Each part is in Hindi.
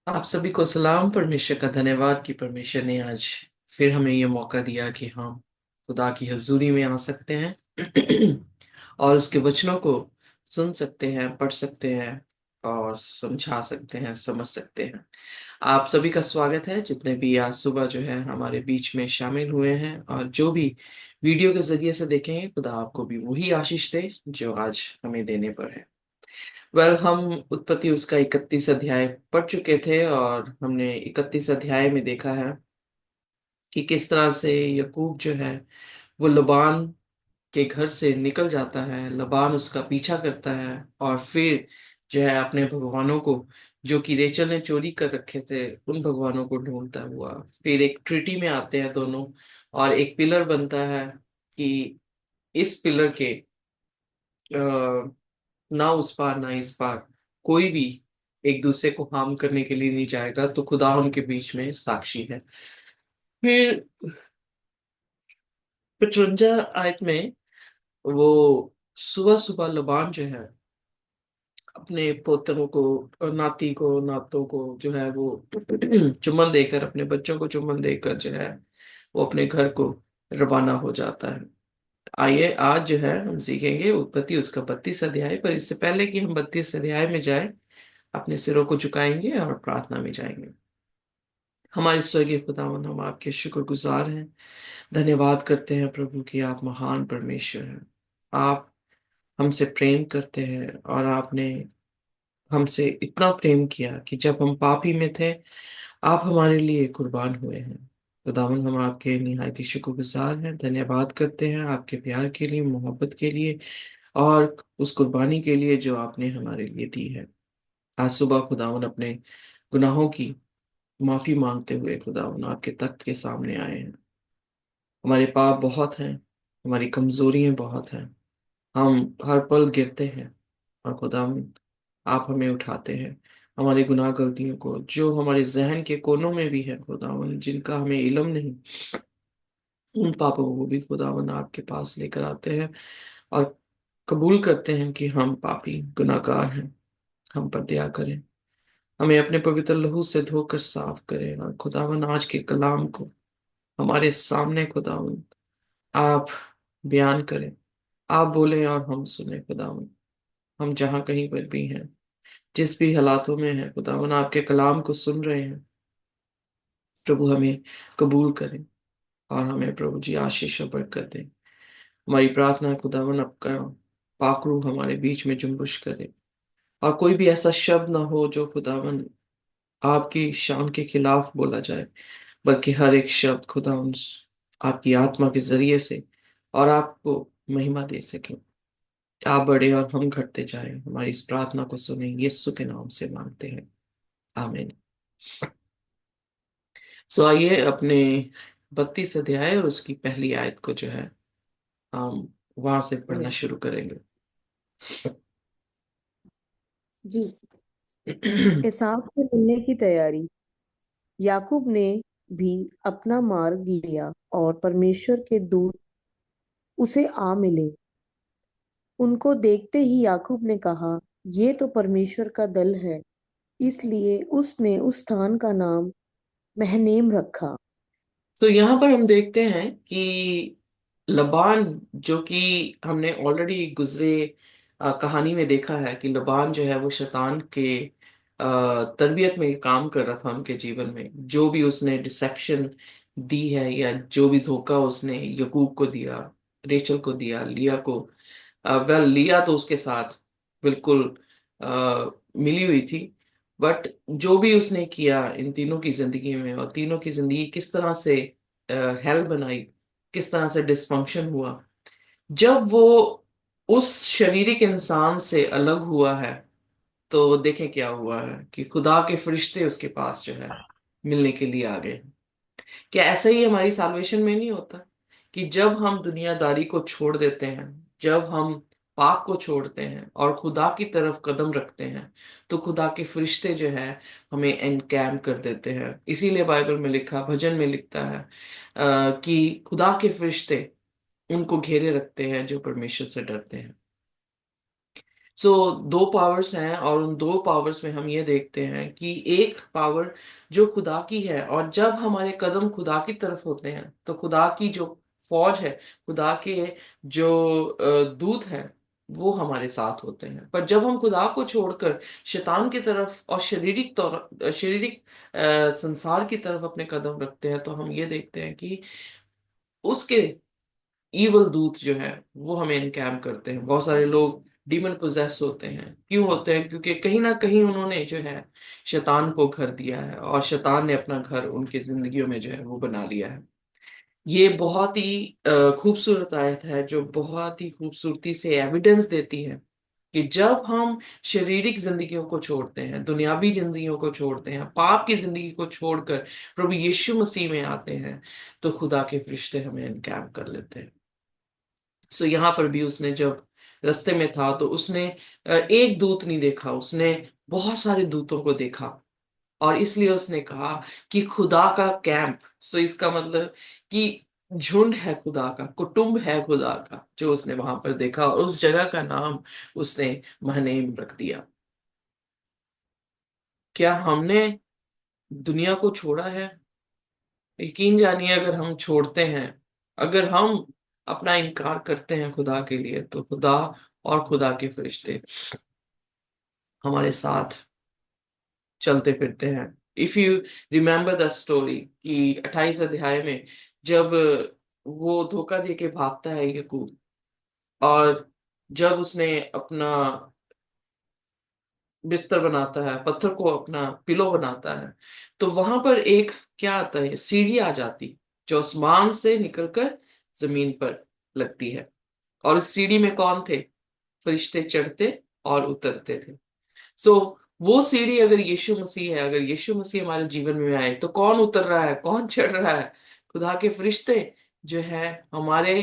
आप सभी को सलाम। परमेश्वर का धन्यवाद कि परमेश्वर ने आज फिर हमें ये मौका दिया कि हम खुदा की हजूरी में आ सकते हैं और उसके वचनों को सुन सकते हैं, पढ़ सकते हैं और समझा सकते हैं, समझ सकते हैं। आप सभी का स्वागत है, जितने भी आज सुबह जो है हमारे बीच में शामिल हुए हैं और जो भी वीडियो के जरिए से देखेंगे, खुदा आपको भी वही आशीष दे जो आज हमें देने पर है। हम उत्पत्ति उसका 31 अध्याय पढ़ चुके थे और हमने 31 अध्याय में देखा है कि किस तरह से यकूब जो है वो लबान के घर से निकल जाता है। लबान उसका पीछा करता है और फिर जो है अपने भगवानों को, जो कि रेचल ने चोरी कर रखे थे, उन भगवानों को ढूंढता हुआ फिर एक ट्रीटी में आते हैं दोनों। और एक पिलर बनता है कि इस पिलर के ना उस पार ना इस पार कोई भी एक दूसरे को हार्म करने के लिए नहीं जाएगा, तो खुदा उनके बीच में साक्षी है। फिर 55 आयत में वो सुबह सुबह लबान जो है अपने पोतरों को और नाती को नातों को जो है वो चुम्बन देकर, अपने बच्चों को चुम्बन देकर जो है वो अपने घर को रवाना हो जाता है। आइए आज जो है हम सीखेंगे उत्पत्ति उसका 32 अध्याय। पर इससे पहले कि हम 32 अध्याय में जाए, अपने सिरों को झुकाएंगे और प्रार्थना में जाएंगे। हमारे स्वर्गीय खुदावन, हम आपके शुक्रगुजार हैं, धन्यवाद करते हैं प्रभु कि आप महान परमेश्वर हैं। आप हमसे प्रेम करते हैं और आपने हमसे इतना प्रेम किया कि जब हम पापी में थे, आप हमारे लिए कुर्बान हुए हैं। खुदावन, हम आपके निहायती शुक्रगुजार हैं, धन्यवाद करते हैं आपके प्यार के लिए, मोहब्बत के लिए और उस कुर्बानी के लिए जो आपने हमारे लिए दी है। आज सुबह खुदावन अपने गुनाहों की माफी मांगते हुए खुदावन आपके तख्त के सामने आए हैं। हमारे पाप बहुत हैं, हमारी कमजोरियां बहुत हैं, हम हर पल गिरते हैं और खुदावन आप हमें उठाते हैं। हमारी गुनाह गलतियों को जो हमारे जहन के कोनों में भी है खुदावन, जिनका हमें इल्म नहीं, उन पापों को भी खुदावन आपके पास लेकर आते हैं और कबूल करते हैं कि हम पापी गुनाहगार हैं। हम पर दया करें, हमें अपने पवित्र लहू से धोकर साफ करें और खुदावन आज के कलाम को हमारे सामने खुदावन आप बयान करें। आप बोलें और हम सुने खुदावन। हम जहाँ कहीं पर भी हैं, जिस भी हालातों में हैं खुदावन, आपके कलाम को सुन रहे हैं, प्रभु हमें कबूल करें और हमें प्रभु जी आशीष और बरकत दें। हमारी प्रार्थना है खुदावन, आपका पाकरू हमारे बीच में जुम्बिश करे और कोई भी ऐसा शब्द ना हो जो खुदावन आपकी शान के खिलाफ बोला जाए, बल्कि हर एक शब्द खुदावन आपकी आत्मा के जरिए से और आपको महिमा दे सके। आप बड़े और हम घटते जाएं। हमारी इस प्रार्थना को सुने, यीशु के नाम से मांगते हैं, आमीन। आइए अपने 32 अध्याय और उसकी पहली आयत को जो है हम वहां से पढ़ना शुरू करेंगे। जी। एसाव से मिलने की तैयारी। याकूब ने भी अपना मार्ग लिया और परमेश्वर के दूत उसे आ मिले। उनको देखते ही याकूब ने कहा, ये तो परमेश्वर का दल है। इसलिए उसने उस स्थान का नाम महनेम रखा। यहाँ पर हम देखते हैं कि लबान, जो कि हमने ऑलरेडी गुजरे कहानी में देखा है कि लबान जो है वो शैतान के तरबियत में काम कर रहा था उनके जीवन में। जो भी उसने डिसेप्शन दी है या जो भी धोखा उसने यकूब को दिया, रेचल को दिया, लिया को, लिया तो उसके साथ बिल्कुल मिली हुई थी। बट जो भी उसने किया इन तीनों की जिंदगी में, और तीनों की जिंदगी किस तरह से हेल बनाई, किस तरह से डिस्फंक्शन हुआ जब वो उस शारीरिक इंसान से अलग हुआ है। तो देखें क्या हुआ है कि खुदा के फरिश्ते उसके पास जो है मिलने के लिए आ गए। क्या ऐसा ही हमारी साल्वेशन में नहीं होता कि जब हम दुनियादारी को छोड़ देते हैं, जब हम पाप को छोड़ते हैं और खुदा की तरफ कदम रखते हैं, तो खुदा के फरिश्ते जो है हमें एनकैम्प कर देते हैं। इसीलिए बाइबल में लिखा, भजन में लिखता है कि खुदा के फरिश्ते उनको घेरे रखते हैं जो परमेश्वर से डरते हैं। सो दो पावर्स हैं, और उन दो पावर्स में हम ये देखते हैं कि एक पावर जो खुदा की है, और जब हमारे कदम खुदा की तरफ होते हैं तो खुदा की जो फौज है, खुदा के जो दूत हैं, वो हमारे साथ होते हैं। पर जब हम खुदा को छोड़कर शैतान की तरफ और शारीरिक संसार की तरफ अपने कदम रखते हैं, तो हम ये देखते हैं कि उसके ईवल दूत जो है वो हमें इनकैम्प करते हैं। बहुत सारे लोग डीमन पोजेस होते हैं। क्यों होते हैं? क्योंकि कहीं ना कहीं उन्होंने जो है शैतान को घर दिया है, और शैतान ने अपना घर उनकी जिंदगियों में जो है वो बना लिया है। ये बहुत ही खूबसूरत आयत है, जो बहुत ही खूबसूरती से एविडेंस देती है कि जब हम शारीरिक जिंदगियों को छोड़ते हैं, दुनियावी जिंदगियों को छोड़ते हैं, पाप की जिंदगी को छोड़कर प्रभु यीशु मसीह में आते हैं, तो खुदा के फरिश्ते हमें इनकैम्प कर लेते हैं। सो यहाँ पर भी उसने जब रास्ते में था तो उसने एक दूत नहीं देखा, उसने बहुत सारे दूतों को देखा। और इसलिए उसने कहा कि खुदा का कैंप, सो इसका मतलब कि झुंड है खुदा का, कुटुंब है खुदा का, जो उसने वहां पर देखा, और उस जगह का नाम उसने महनेम रख दिया। क्या हमने दुनिया को छोड़ा है? यकीन जानिए, अगर हम छोड़ते हैं, अगर हम अपना इनकार करते हैं खुदा के लिए, तो खुदा और खुदा के फरिश्ते हमारे साथ चलते फिरते हैं। If you remember the story कि 28 अध्याय में जब वो धोखा दे के भागता है यकूब, और जब उसने अपना बिस्तर बनाता है, पत्थर को अपना पिलो बनाता है, तो वहां पर एक क्या आता है, सीढ़ी आ जाती, जो आसमान से निकलकर जमीन पर लगती है। और उस सीढ़ी में कौन थे? फरिश्ते चढ़ते और उतरते थे। सो वो सीढ़ी अगर यीशु मसीह है, अगर यीशु मसीह हमारे जीवन में आए, तो कौन उतर रहा है, कौन चढ़ रहा है? खुदा के फरिश्ते जो है हमारे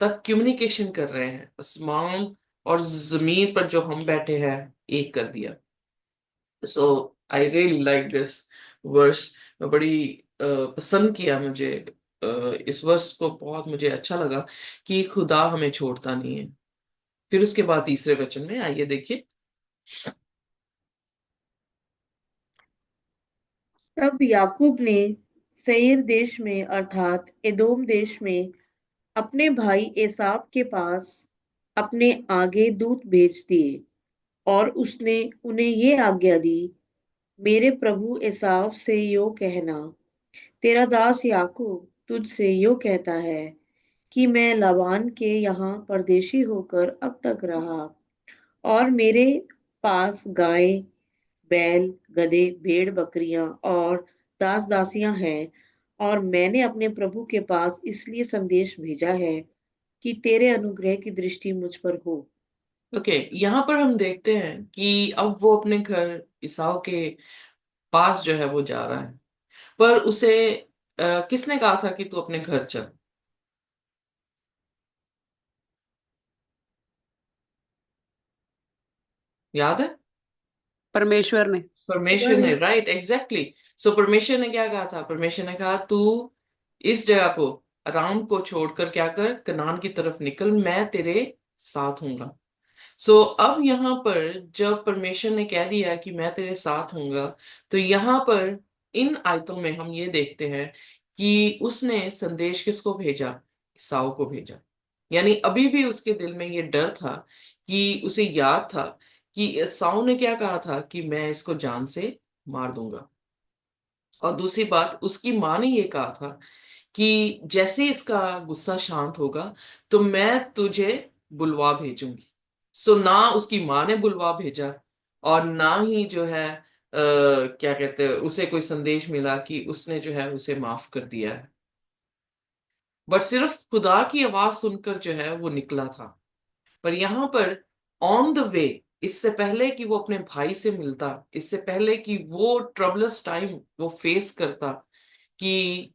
तक कम्युनिकेशन कर रहे हैं। आसमान और जमीन पर जो हम बैठे हैं, एक कर दिया। So I really like this verse. बड़ी पसंद किया मुझे इस वर्स को, बहुत मुझे अच्छा लगा कि खुदा हमें छोड़ता नहीं है। फिर उसके बाद तीसरे वचन में आइए देखिए। तब याकूब ने सेईर देश में अर्थात एदोम देश में अपने भाई एसाव के पास अपने आगे दूत भेज दिए, और उसने उन्हें ये आज्ञा दी, मेरे प्रभु एसाव से यो कहना, तेरा दास याकूब तुझसे यो कहता है कि मैं लाबान के यहाँ परदेशी होकर अब तक रहा, और मेरे पास गाय, बैल, गधे, भेड़, बकरियां और दास दासियां हैं, और मैंने अपने प्रभु के पास इसलिए संदेश भेजा है कि तेरे अनुग्रह की दृष्टि मुझ पर हो। ओके, यहाँ पर हम देखते हैं कि अब वो अपने घर ईसाव के पास जो है वो जा रहा है। पर उसे किसने कहा था कि तू अपने घर चल? याद है? परमेश्वर ने। परमेश्वर ने, राइट, एग्जैक्टली। सो परमेश्वर ने क्या कहा था? परमेश्वर ने कहा तू इस जगह को, आराम को छोड़कर क्या कर, कनान की तरफ निकल, मैं तेरे साथ हूंगा। सो अब यहाँ पर जब परमेश्वर ने कह दिया कि मैं तेरे साथ हूंगा, तो यहाँ पर इन आयतों में हम ये देखते हैं कि उसने संदेश किसको भेजा? ईसाऊ को भेजा। यानी अभी भी उसके दिल में ये डर था, कि उसे याद था कि ईसाऊ ने क्या कहा था कि मैं इसको जान से मार दूंगा। और दूसरी बात, उसकी माँ ने ये कहा था कि जैसे इसका गुस्सा शांत होगा, तो मैं तुझे बुलवा भेजूंगी। सो ना उसकी माँ ने बुलवा भेजा, और ना ही जो है क्या कहते हैं, उसे कोई संदेश मिला कि उसने जो है उसे माफ कर दिया है। बट सिर्फ खुदा की आवाज सुनकर जो है वो निकला था। पर यहाँ पर ऑन द वे, इससे पहले कि वो अपने भाई से मिलता, इससे पहले कि वो ट्रबलस टाइम वो फेस करता, कि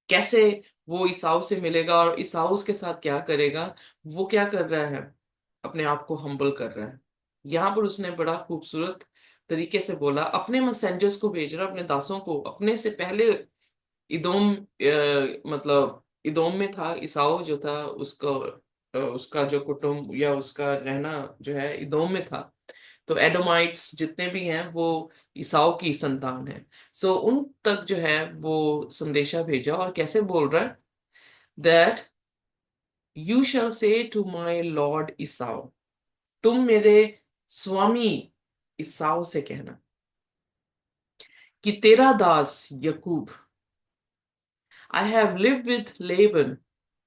कैसे वो ईसाऊ से मिलेगा और ईसाऊ उसके साथ क्या करेगा, वो क्या कर रहा है? अपने आप को हम्बल कर रहा है। यहाँ पर उसने बड़ा खूबसूरत तरीके से बोला, अपने मैसेंजर्स को भेज रहा, अपने दासों को, अपने से पहले इदोम मतलब इदोम में था ईसाऊ जो था, उसको उसका जो कुटुंब या उसका रहना जो है इदोम में था। तो एडोमाइट्स जितने भी हैं वो ईसाऊ की संतान है। सो उन तक जो है वो संदेशा भेजा, और कैसे बोल रहा है, दैट यू शैल से टू माई लॉर्ड ईसाऊ, तुम मेरे स्वामी ईसाऊ से कहना कि तेरा दास यकूब, I have lived with Laban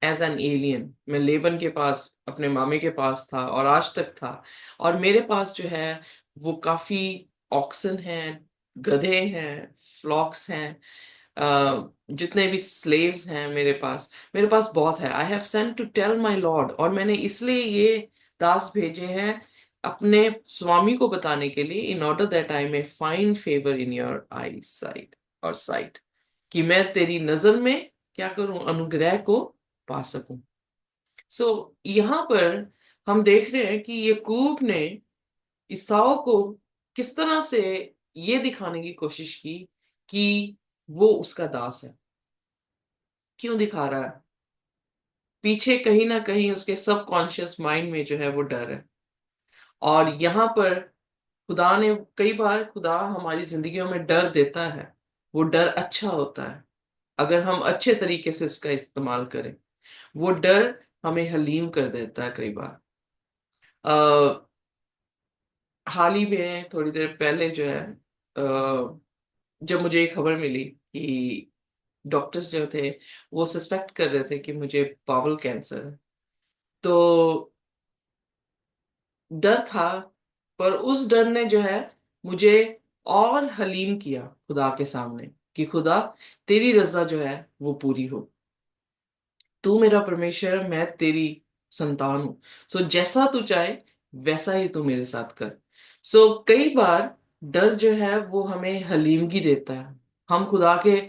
as an alien, मैं लेबन के पास, अपने मामे के पास था और आज तक था। और मेरे पास जो है वो काफी ऑक्सन हैं, गधे हैं, फ्लॉक्स हैं, जितने भी स्लेव्स हैं मेरे पास बहुत है। I have sent to tell my lord, और मैंने इसलिए ये दास भेजे हैं अपने स्वामी को बताने के लिए, in order that I may find favour in your I site, और साइट, कि मैं तेरी नजर में क्या करूं, अनुग्रह को पा सकूं। सो यहाँ पर हम देख रहे हैं कि यकूब ने ईसाऊ को किस तरह से ये दिखाने की कोशिश की कि वो उसका दास है। क्यों दिखा रहा है? पीछे कहीं ना कहीं उसके सबकॉन्शियस माइंड में जो है वो डर है। और यहाँ पर खुदा ने, कई बार खुदा हमारी जिंदगियों में डर देता है, वो डर अच्छा होता है अगर हम अच्छे तरीके से इसका इस्तेमाल करें। वो डर हमें हलीम कर देता है कई बार। आ, हाल ही में थोड़ी देर पहले जो है, जब मुझे ये खबर मिली कि डॉक्टर्स जो थे वो सस्पेक्ट कर रहे थे कि मुझे बावल कैंसर है, तो डर था। पर उस डर ने जो है मुझे और हलीम किया खुदा के सामने, कि खुदा तेरी रजा जो है वो पूरी हो, तू मेरा परमेश्वर है, मैं तेरी संतान हूं। सो जैसा तू चाहे वैसा ही तू मेरे साथ कर। सो कई बार डर जो है वो हमें हलीमगी देता है। हम खुदा के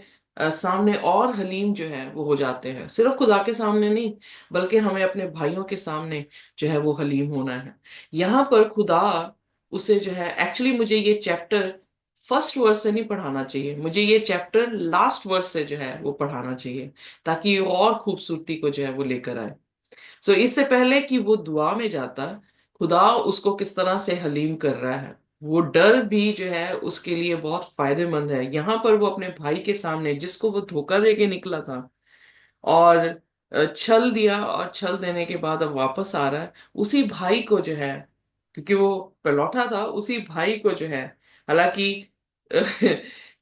सामने और हलीम जो है वो हो जाते हैं, सिर्फ खुदा के सामने नहीं, बल्कि हमें अपने भाइयों के सामने जो है वो हलीम होना है। यहाँ पर खुदा उसे जो है, एक्चुअली मुझे ये चैप्टर फर्स्ट वर्स से नहीं पढ़ाना चाहिए, मुझे ये चैप्टर लास्ट वर्स से जो है वो पढ़ाना चाहिए, ताकि वो और खूबसूरती को जो है वो लेकर आए। सो इससे पहले कि वो दुआ में जाता, खुदा उसको किस तरह से हलीम कर रहा है। वो डर भी जो है उसके लिए बहुत फायदेमंद है। यहाँ पर वो अपने भाई के सामने, जिसको वो धोखा दे के निकला था और छल दिया, और छल देने के बाद अब वापस आ रहा है, उसी भाई को जो है, क्योंकि वो पलौठा था, उसी भाई को जो है, हालांकि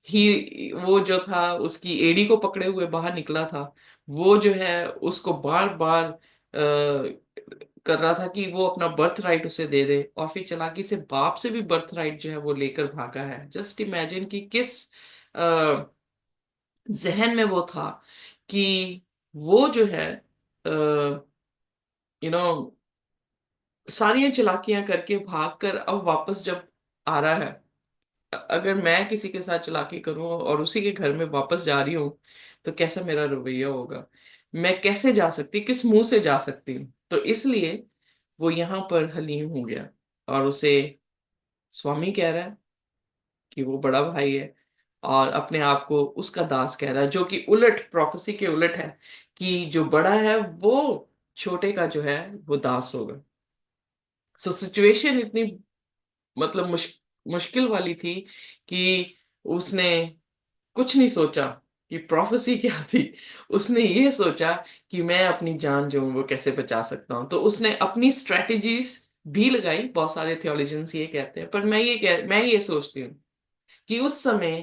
ही वो जो था उसकी एड़ी को पकड़े हुए बाहर निकला था, वो जो है उसको बार बार कर रहा था कि वो अपना बर्थ राइट उसे दे दे, और फिर चालाकी से बाप से भी बर्थ राइट जो है वो लेकर भागा है। जस्ट इमेजिन कि किस जहन में वो था, कि वो जो है यू नो सारी चालाकियां करके भागकर अब वापस जब आ रहा है। अगर मैं किसी के साथ चालाकी करूं और उसी के घर में वापस जा रही हूं, तो कैसा मेरा रवैया होगा? मैं कैसे जा सकती, किस मुंह से जा सकती हूँ? तो इसलिए वो यहाँ पर हलीम हो गया, और उसे स्वामी कह रहा है कि वो बड़ा भाई है, और अपने आप को उसका दास कह रहा है, जो कि उलट, प्रोफेसी के उलट है, कि जो बड़ा है वो छोटे का जो है वो दास होगा। सो सिचुएशन इतनी, मतलब मुश्किल वाली थी कि उसने कुछ नहीं सोचा कि प्रोफेसी क्या थी। उसने ये सोचा कि मैं अपनी जान जो हूं वो कैसे बचा सकता हूं, तो उसने अपनी स्ट्रेटेजीज भी लगाई। बहुत सारे थियोलॉजियंस ये कहते हैं, पर मैं ये सोचती हूँ कि उस समय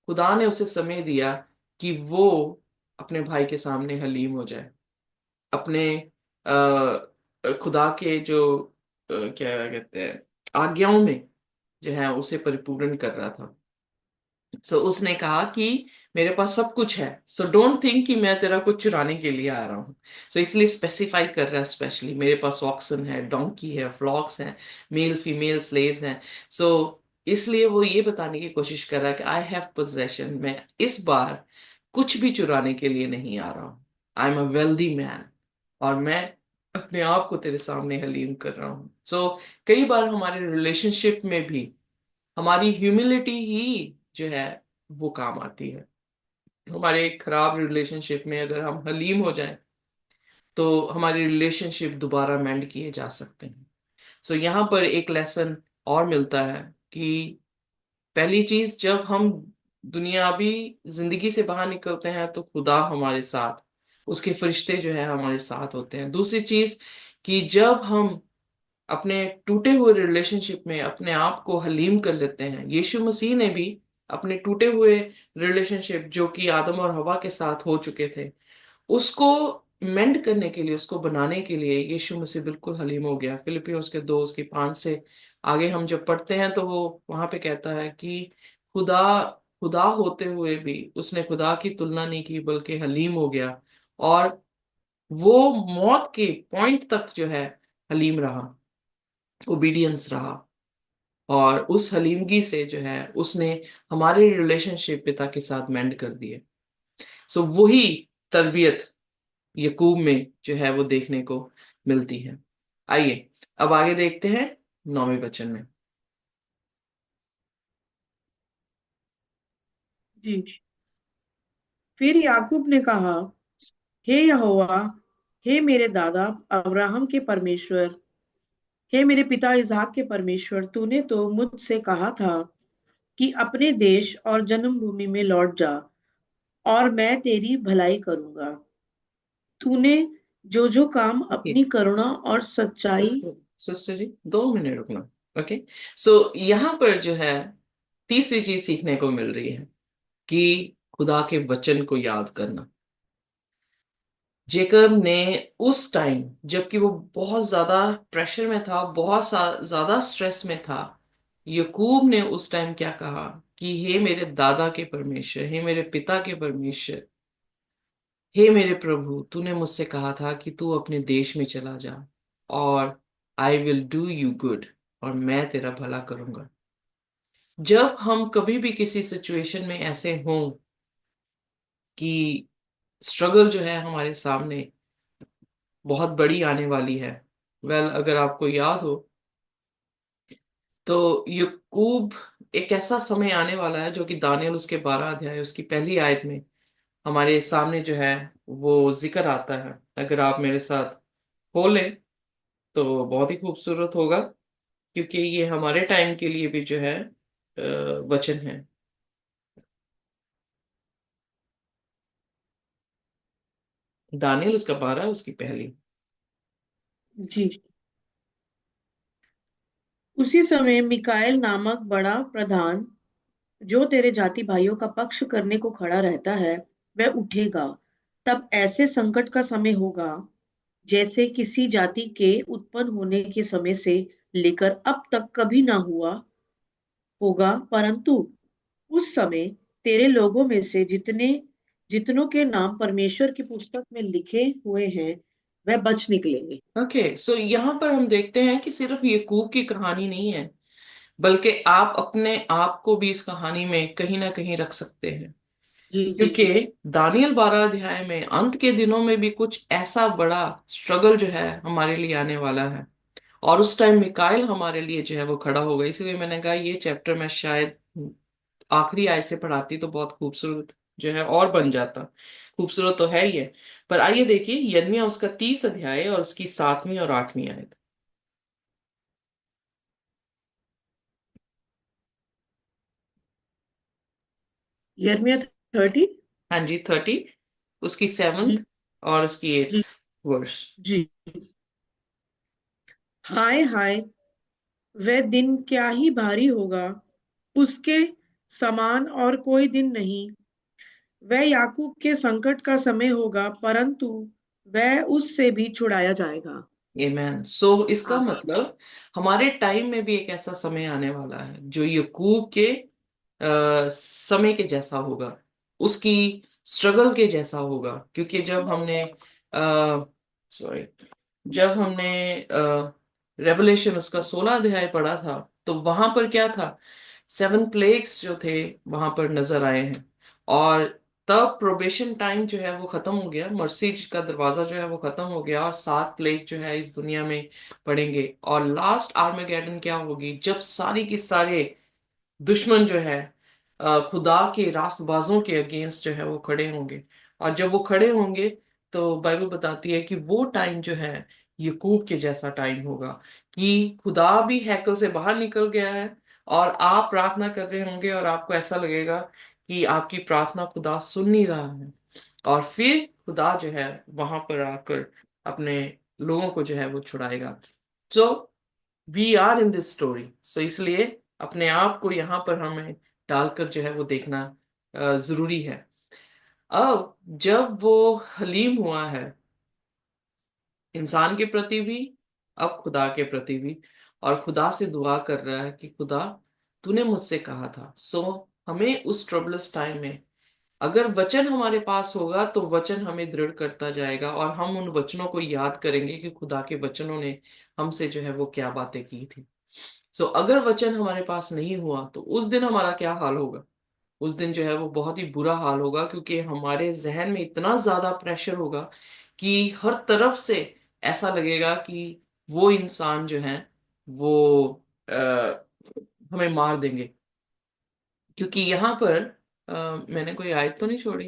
खुदा ने उसे समय दिया कि वो अपने भाई के सामने हलीम हो जाए, अपने खुदा के जो क्या कहते हैं, आज्ञाओं में जो है उसे परिपूर्ण कर रहा था। सो उसने कहा कि मेरे पास सब कुछ है, सो डोंट थिंक कि मैं तेरा कुछ चुराने के लिए आ रहा हूँ। सो इसलिए स्पेसिफाई कर रहा है स्पेशली, मेरे पास ऑक्सन है, डोंकी है, फ्लॉक्स हैं, मेल फीमेल स्लेव्स हैं। सो इसलिए वो ये बताने की कोशिश कर रहा है कि आई हैव पोजेशन, मैं इस बार कुछ भी चुराने के लिए नहीं आ रहा हूँ। I am a wealthy man, और मैं अपने आप को तेरे सामने हलीम कर रहा हूँ। सो कई बार हमारे रिलेशनशिप में भी हमारी ह्यूमिलिटी ही जो है वो काम आती है। हमारे एक खराब रिलेशनशिप में अगर हम हलीम हो जाएं, तो हमारी रिलेशनशिप दोबारा मेंड किए जा सकते हैं। सो यहाँ पर एक लेसन और मिलता है कि पहली चीज, जब हम दुनियावी जिंदगी से बाहर निकलते हैं तो खुदा हमारे साथ, उसके फरिश्ते जो है हमारे साथ होते हैं। दूसरी चीज कि जब हम अपने टूटे हुए रिलेशनशिप में अपने आप को हलीम कर लेते हैं, यीशु मसीह ने भी अपने टूटे हुए रिलेशनशिप जो कि आदम और हवा के साथ हो चुके थे, उसको मेंड करने के लिए, उसको बनाने के लिए यीशु मसीह बिल्कुल हलीम हो गया। फिलिपियों उसके 2 उसकी 5 से आगे हम जब पढ़ते हैं तो वो वहां पे कहता है कि खुदा खुदा होते हुए भी उसने खुदा की तुलना नहीं की बल्कि हलीम हो गया, और वो मौत के पॉइंट तक जो है हलीम रहा, ओबीडियंस रहा। और उस हलीमगी से जो है उसने हमारे रिलेशनशिप पिता के साथ मेंड कर दिए। सो वही तरबियत यकूब में जो है वो देखने को मिलती है। आइए अब आगे देखते हैं 9वें वचन में। जी। फिर याकूब ने कहा, हे यहोवा, हे मेरे दादा अब्राहम के परमेश्वर, हे मेरे पिता इसहाक के परमेश्वर, तूने तो मुझसे कहा था कि अपने देश और जन्मभूमि में लौट जा और मैं तेरी भलाई करूंगा। तूने जो जो काम ओके अपनी करुणा और सच्चाई। सिस्टर, सिस्टर जी 2 मिनट रुकना। ओके, सो यहाँ पर जो है तीसरी चीज सीखने को मिल रही है कि खुदा के वचन को याद करना। जेकब ने उस टाइम जबकि वो बहुत ज्यादा प्रेशर में था, बहुत ज्यादा स्ट्रेस में था, यकूब ने उस टाइम क्या कहा कि हे मेरे दादा के परमेश्वर, हे मेरे पिता के परमेश्वर, हे मेरे प्रभु, तूने मुझसे कहा था कि तू अपने देश में चला जा और I will do you good, और मैं तेरा भला करूंगा। जब हम कभी भी किसी सिचुएशन में ऐसे हों कि स्ट्रगल जो है हमारे सामने बहुत बड़ी आने वाली है, अगर आपको याद हो तो यकूब, एक ऐसा समय आने वाला है जो कि दानियल उसके 12 अध्याय उसकी पहली आयत में हमारे सामने जो है वो जिक्र आता है। अगर आप मेरे साथ खोलें तो बहुत ही खूबसूरत होगा, क्योंकि ये हमारे टाइम के लिए भी जो है वचन है। दानियल उसका 12 उसकी पहली। जी। उसी समय मिकाएल नामक बड़ा प्रधान, जो तेरे जाति भाइयों का पक्ष करने को खड़ा रहता है, वह उठेगा। तब ऐसे संकट का समय होगा जैसे किसी जाति के उत्पन्न होने के समय से लेकर अब तक कभी ना हुआ होगा, परंतु उस समय तेरे लोगों में से जितनों के नाम परमेश्वर की पुस्तक में लिखे हुए हैं, वह बच निकलेंगे। ओके, सो यहाँ पर हम देखते हैं कि सिर्फ यकूब की कहानी नहीं है, बल्कि आप अपने आप को भी इस कहानी में कहीं ना कहीं रख सकते हैं। जी जी क्योंकि जी। दानियल 12 अध्याय में अंत के दिनों में भी कुछ ऐसा बड़ा स्ट्रगल जो है हमारे लिए आने वाला है, और उस टाइम मिकाइल हमारे लिए जो है वो खड़ा होगा। इसलिए मैंने कहा ये चैप्टर मैं शायद आखिरी आयत से पढ़ाती तो बहुत खूबसूरत जो है और बन जाता। खूबसूरत तो है ही है, पर आइए देखिए यिर्मयाह उसका 30 अध्याय और उसकी 7वीं और 8वीं आयत। यिर्मयाह 30। हाँ जी 30, उसकी जी 7th और उसकी जी 8th वर्स। जी। हाय हाय, वह दिन क्या ही भारी होगा, उसके समान और कोई दिन नहीं। वह याकूब के संकट का समय होगा, परंतु वह उससे भी छुड़ाया जाएगा। आमेन। सो इसका आमीन। मतलब हमारे टाइम में भी एक ऐसा समय आने वाला है जो यकूब के समय के जैसा होगा, उसकी स्ट्रगल के जैसा होगा। क्योंकि सॉरी जब हमने रेवलेशन उसका 16 अध्याय पढ़ा था तो वहां पर क्या था, 7 प्लेग्स जो थे वहां पर नजर आए हैं। और तब प्रोबेशन टाइम जो है वो खत्म हो गया, मर्सी का दरवाजा जो है वो खत्म हो गया, और 7 प्लेग जो है इस दुनिया में पड़ेंगे। और लास्ट आर्मेगेडन क्या होगी, जब सारी की सारे दुश्मन जो है खुदा के रास्तबाजों के अगेंस्ट जो है वो खड़े होंगे। और जब वो खड़े होंगे तो बाइबल बताती है कि वो टाइम जो है याकूब के जैसा टाइम होगा, कि खुदा भी हैकल से बाहर निकल गया है और आप प्रार्थना कर रहे होंगे और आपको ऐसा लगेगा कि आपकी प्रार्थना खुदा सुन नहीं रहा है, और फिर खुदा जो है वहां पर आकर अपने लोगों को जो है वो छुड़ाएगा। So we are in this story, so इसलिए अपने आप को यहाँ पर हमें डालकर जो है वो देखना जरूरी है। अब जब वो हलीम हुआ है इंसान के प्रति भी, अब खुदा के प्रति भी, और खुदा से दुआ कर रहा है कि खुदा तूने मुझसे कहा था। सो हमें उस ट्रबलस टाइम में अगर वचन हमारे पास होगा तो वचन हमें दृढ़ करता जाएगा, और हम उन वचनों को याद करेंगे कि खुदा के वचनों ने हमसे जो है वो क्या बातें की थी। सो अगर वचन हमारे पास नहीं हुआ तो उस दिन हमारा क्या हाल होगा? उस दिन जो है वो बहुत ही बुरा हाल होगा, क्योंकि हमारे जहन में इतना ज्यादा प्रेशर होगा कि हर तरफ से ऐसा लगेगा कि वो इंसान जो है वो आ, हमें मार देंगे। क्योंकि यहाँ पर मैंने कोई आयत तो नहीं छोड़ी।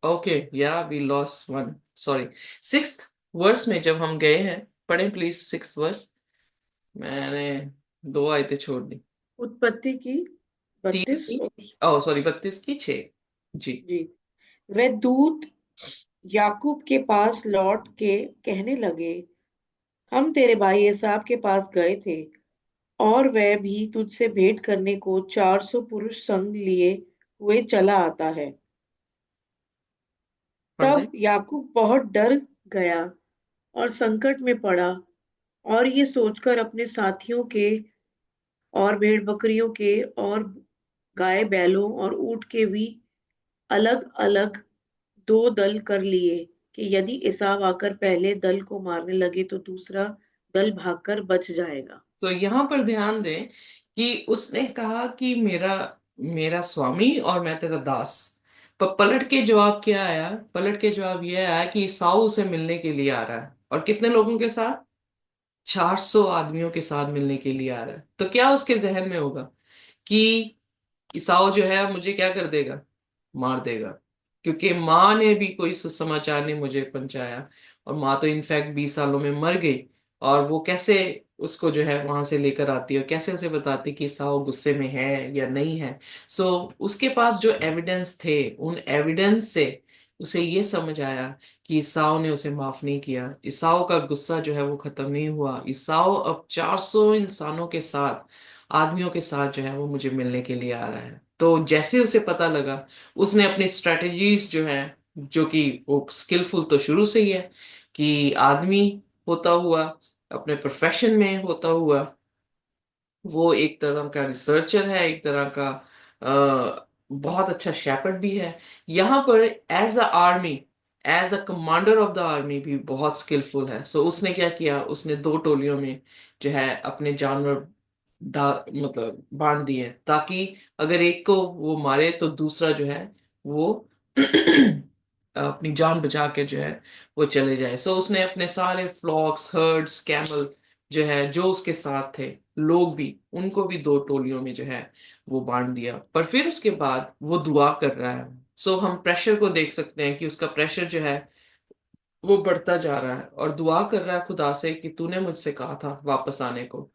ओके, या we lost one, sorry. Sixth verse में जब हम गए हैं, पढ़ें प्लीज सिक्स्थ वर्स। मैंने दो आयतें छोड़ दी। उत्पत्ति की 30 32 की, और ओ सॉरी 32 की 6। जी। जी। वे दूत याकूब के पास लौट के कहने लगे, हम तेरे भाई एसाव के पास गए थे और वह भी तुझसे भेंट करने को 400 पुरुष संग लिए हुए चला आता है। पढ़ दें। तब याकूब बहुत डर गया और संकट में पड़ा, और ये सोचकर अपने साथियों के और भेड़ बकरियों के और गाय बैलों और ऊंट के भी अलग अलग दो दल कर लिए कि यदि एसाव आकर पहले दल को मारने लगे तो दूसरा दल भागकर बच जाएगा। तो यहाँ पर ध्यान दें कि उसने कहा कि मेरा मेरा स्वामी और मैं तेरा दास। पर पलट के जवाब क्या आया? पलट के जवाब ये आया कि ईसाऊ से मिलने के लिए आ रहा है, और कितने लोगों के साथ? 400 आदमियों के साथ मिलने के लिए आ रहा है। तो क्या उसके जहन में होगा कि ईसाऊ जो है मुझे क्या कर देगा? मार देगा, क्योंकि माँ ने भी कोई सुसमाचार नहीं मुझे पहुंचाया, और माँ तो इनफैक्ट 20 सालों में मर गई। और वो कैसे उसको जो है वहां से लेकर आती है, और कैसे उसे बताती कि ईसाऊ गुस्से में है या नहीं है? सो उसके पास जो एविडेंस थे, उन एविडेंस से उसे ये समझ आया कि ईसाऊ ने उसे माफ नहीं किया। ईसाऊ का गुस्सा जो है वो खत्म नहीं हुआ। ईसाऊ अब 400 इंसानों के साथ, आदमियों के साथ जो है वो मुझे मिलने के लिए आ रहा है। तो जैसे उसे पता लगा, उसने अपनी स्ट्रेटजीज जो है, जो कि वो स्किलफुल तो शुरू से ही है, कि आदमी होता हुआ, अपने प्रोफेशन में होता हुआ, वो एक तरह का रिसर्चर है, एक तरह का बहुत अच्छा शेपर्ड भी है। यहाँ पर as a army, as a commander of the army भी बहुत स्किलफुल है। सो उसने क्या किया, उसने दो टोलियों में जो है अपने जानवर मतलब बांट दिए, ताकि अगर एक को वो मारे तो दूसरा जो है वो अपनी जान बचा के जो है वो चले जाए। सो उसने अपने सारे फ्लॉक्स, हर्ड्स, कैमल जो है जो उसके साथ थे, लोग भी, उनको भी दो टोलियों में जो है वो बांट दिया। पर फिर उसके बाद वो दुआ कर रहा है। सो हम प्रेशर को देख सकते हैं कि उसका प्रेशर जो है वो बढ़ता जा रहा है, और दुआ कर रहा है खुदा से कि तूने मुझसे कहा था वापस आने को,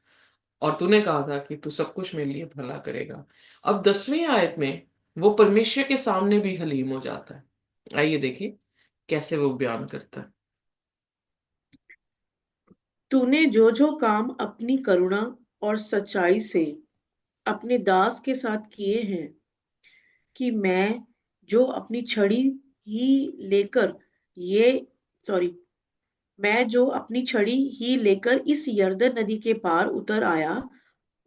और तूने कहा था कि तू सब कुछ मेरे लिए भला करेगा। अब 10वीं आयत में वो परमेश्वर के सामने भी हलीम हो जाता है। आइए देखिए कैसे वो बयान करता है। तूने जो जो काम अपनी करुणा और सच्चाई से अपने दास के साथ किए हैं, कि ही लेकर ये सॉरी मैं जो अपनी छड़ी ही लेकर इस यरदन नदी के पार उतर आया,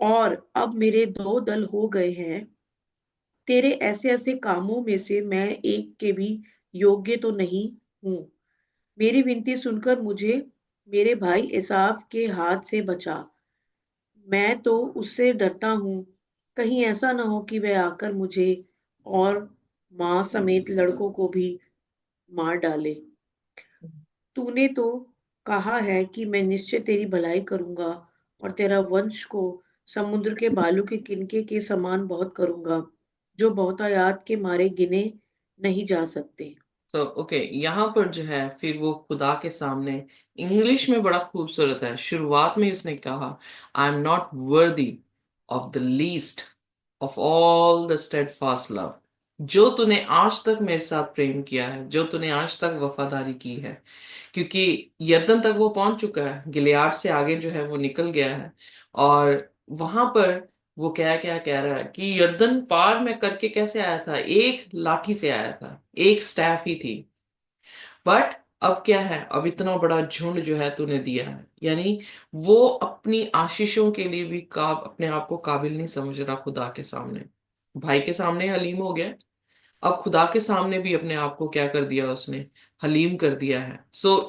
और अब मेरे दो दल हो गए हैं। तेरे ऐसे ऐसे कामों में से मैं एक के भी योग्य तो नहीं हूं। मेरी विनती सुनकर मुझे मेरे भाई एसाव के हाथ से बचा। मैं तो उससे डरता हूँ, कहीं ऐसा ना हो कि वह आकर मुझे और माँ समेत लड़कों को भी मार डाले। तूने तो कहा है कि मैं निश्चय तेरी भलाई करूंगा और तेरा वंश को समुद्र के बालू के किनके के समान बहुत करूंगा, जो बहुतायात के मारे गिने नहीं जा सकते। तो ओके, यहाँ पर जो है फिर वो खुदा के सामने, इंग्लिश में बड़ा खूबसूरत है, शुरुआत में ही उसने कहा, I am not worthy of the least of all the steadfast love, जो तूने आज तक मेरे साथ प्रेम किया है, जो तूने आज तक वफादारी की है। क्योंकि यरदन तक वो पहुंच चुका है, गिलियाड से आगे जो है वो निकल गया है। और वहां पर वो क्या क्या कह रहा है कि यरदन पार में करके कैसे आया था, एक लाठी से आया था, एक स्टैफ ही थी। बट अब क्या है, अब इतना बड़ा झुंड जो है तूने दिया है, यानी वो अपनी आशीषों के लिए भी अपने आप को काबिल नहीं समझ रहा खुदा के सामने। भाई के सामने हलीम हो गया, अब खुदा के सामने भी अपने आप को क्या कर दिया उसने, हलीम कर दिया है।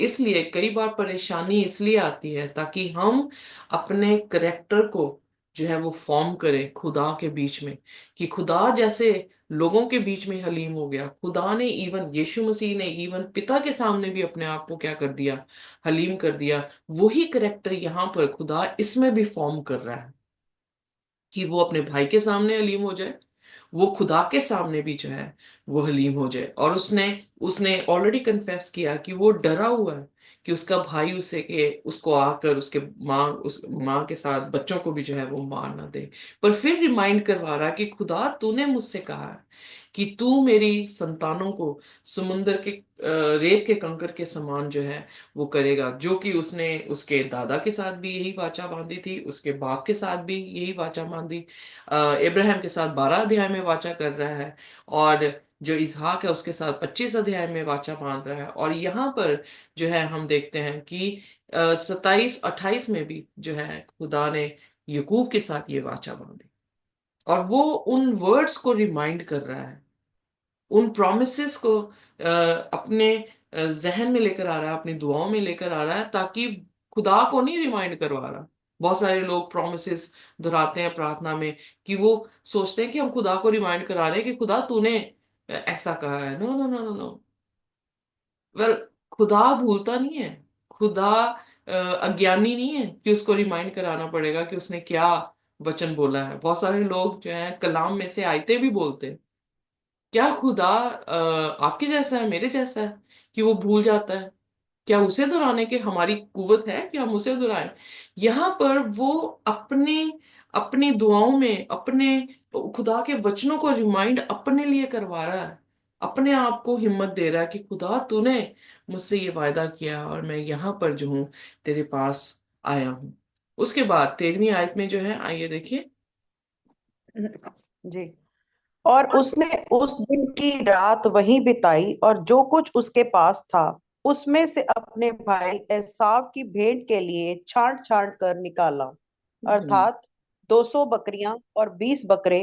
इसलिए कई बार परेशानी इसलिए आती है ताकि हम अपने करेक्टर को जो है वो फॉर्म करें खुदा के बीच में। कि खुदा जैसे लोगों के बीच में हलीम हो गया, खुदा ने इवन यीशु मसीह ने इवन पिता के सामने भी अपने आप को क्या कर दिया, हलीम कर दिया। वही करेक्टर यहाँ पर खुदा इसमें भी फॉर्म कर रहा है कि वो अपने भाई के सामने हलीम हो जाए, वो खुदा के सामने भी जो है वो हलीम हो जाए। और उसने उसने ऑलरेडी कन्फेस किया कि वो डरा हुआ है कि उसका भाई उसको आकर उस माँ के साथ बच्चों को भी जो है वो मार ना दे। पर फिर रिमाइंड करवा रहा कि खुदा तूने मुझसे कहा है कि तू मेरी संतानों को समुंदर के रेत के कंकर के समान जो है वो करेगा, जो कि उसने उसके दादा के साथ भी यही वाचा बांधी थी, उसके बाप के साथ भी यही वाचा बांधी, इब्राहिम के साथ 12 अध्याय में वाचा कर रहा है, और जो इसहाक है उसके साथ 25 अध्याय में वाचा बांध रहा है। और यहाँ पर जो है हम देखते हैं कि 27-28 में भी जो है खुदा ने यकूब के साथ ये वाचा बांधी। और वो उन वर्ड्स को रिमाइंड कर रहा है, उन प्रोमिसेस को अपने जहन में लेकर आ रहा है, अपनी दुआओं में लेकर आ रहा है, ताकि खुदा को नहीं रिमाइंड करवा रहा। बहुत सारे लोग प्रोमिसेस दोहराते हैं प्रार्थना में कि वो सोचते हैं कि हम खुदा को रिमाइंड करा रहे हैं कि खुदा तूने ऐसा कहा है। No no no no no. Well, खुदा भूलता नहीं है, खुदा अज्ञानी नहीं है कि उसको रिमाइंड कराना पड़ेगा कि उसने क्या वचन बोला है। बहुत सारे लोग जो है कलाम में से आयतें भी बोलते हैं। क्या खुदा आपके जैसा है, मेरे जैसा है कि वो भूल जाता है? क्या उसे दोहराने की हमारी कुवत है कि हम उसे दोहराएं? यहाँ पर वो अपने अपनी दुआओं में अपने खुदा के वचनों को रिमाइंड अपने लिए करवा रहा है, अपने आप को हिम्मत दे रहा है कि खुदा तूने मुझसे ये वायदा किया और मैं यहाँ पर जो हूँ तेरे पास आया हूँ। उसके बाद 13वीं आयत में जो है, आइए देखिए। जी। और उसने उस दिन की रात वहीं बिताई और जो कुछ उसके पास था उसमें से अपने भाई एसाव की भेंट के लिए छांट छांट कर निकाला, हम्म। अर्थात 200 बकरियां और 20 बकरे,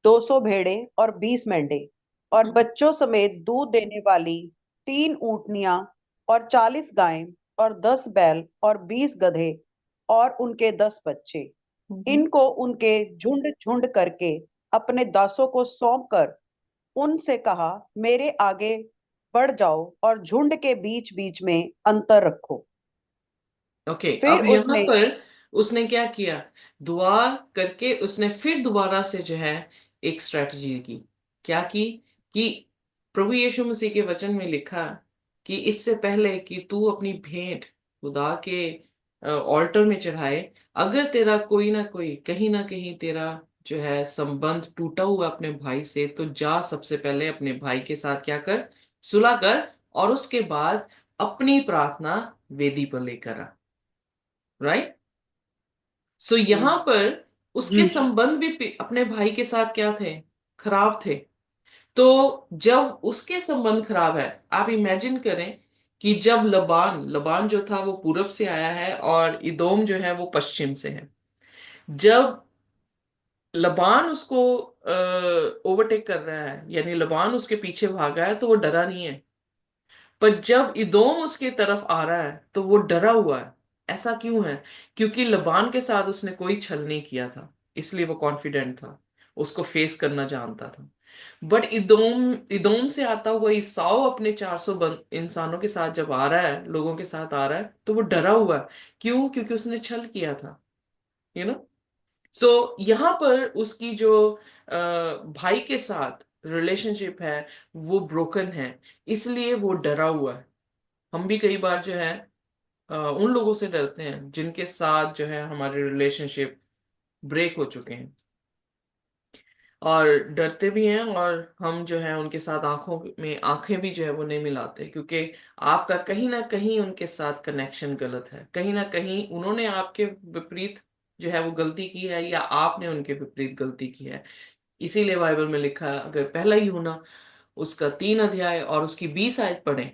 200 भेड़े और 20 मेंढे, और बच्चों समेत दूध देने वाली 3 ऊँटनियां और 40 गायें और 10 बैल और 20 गधे और उनके 10 बच्चे। हम्म। इनको उनके झुंड झुंड करके अपने दासों को सौंप कर उनसे कहा, मेरे आगे बढ़ जाओ और झुंड के बीच बीच में अंतर रखो। ओके, फिर अब यहाँ उसने पर उसने क्या किया, दुआ करके उसने फिर दोबारा से जो है एक स्ट्रेटजी की। क्या की कि प्रभु यीशु मसीह के वचन में लिखा कि इससे पहले कि तू अपनी भेंट खुदा के ऑल्टर में चढ़ाए, अगर तेरा कोई ना कोई कहीं ना कहीं तेरा जो है संबंध टूटा हुआ अपने भाई से, तो जा सबसे पहले अपने भाई के साथ क्या कर, सुलह कर, और उसके बाद अपनी प्रार्थना वेदी पर लेकर आ। राइट। यहाँ पर उसके जी। संबंध भी अपने भाई के साथ क्या थे, खराब थे। तो जब उसके संबंध खराब है, आप इमेजिन करें कि जब लबान लबान जो था वो पूरब से आया है और इदोम जो है वो पश्चिम से है। जब लबान उसको ओवरटेक कर रहा है, यानी लबान उसके पीछे भागा है, तो वो डरा नहीं है। पर जब इदोम उसके तरफ आ रहा है तो वो डरा हुआ है। ऐसा क्यों है? क्योंकि लबान के साथ उसने कोई छल नहीं किया था, इसलिए वो कॉन्फिडेंट था, उसको फेस करना जानता था। बट इदोम इदोम से आता हुआ ईसाऊ अपने 400 इंसानों के साथ जब आ रहा है, लोगों के साथ आ रहा है, तो वो डरा हुआ है। क्यों? क्योंकि उसने छल किया था। You know. सो यहाँ पर उसकी जो भाई के साथ रिलेशनशिप है वो ब्रोकन है, इसलिए वो डरा हुआ है। हम भी कई बार जो है उन लोगों से डरते हैं जिनके साथ जो है हमारे रिलेशनशिप ब्रेक हो चुके हैं, और डरते भी हैं, और हम जो है उनके साथ आंखों में आंखें भी जो है वो नहीं मिलाते, क्योंकि आपका कहीं ना कहीं उनके साथ कनेक्शन गलत है, कहीं ना कहीं उन्होंने आपके विपरीत जो है वो गलती की है, या आपने उनके विपरीत गलती की है। इसीलिए बाइबल में लिखा है, अगर पहला यूहन्ना उसका 3 अध्याय और उसकी 20 आयत पढ़ें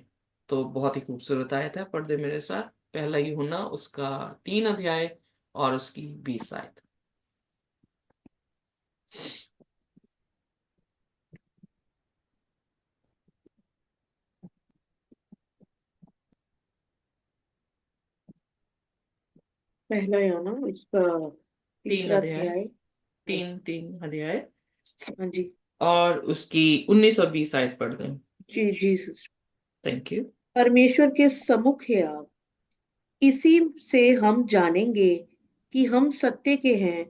तो बहुत ही खूबसूरत आयत है, पढ़ दे मेरे साथ। पहला यूहन्ना उसका 3 अध्याय और उसकी 20 आयत। पहला यूहन्ना उसका तीन तीसरा अध्याय अध्याय। तीन तीन अध्याय हाँ जी। और उसकी 19 और 20 आयत पढ़ दें। जी जी सिस्टर। Thank you. परमेश्वर के सम्मुख है आप, इसी से हम जानेंगे कि हम सत्य के हैं,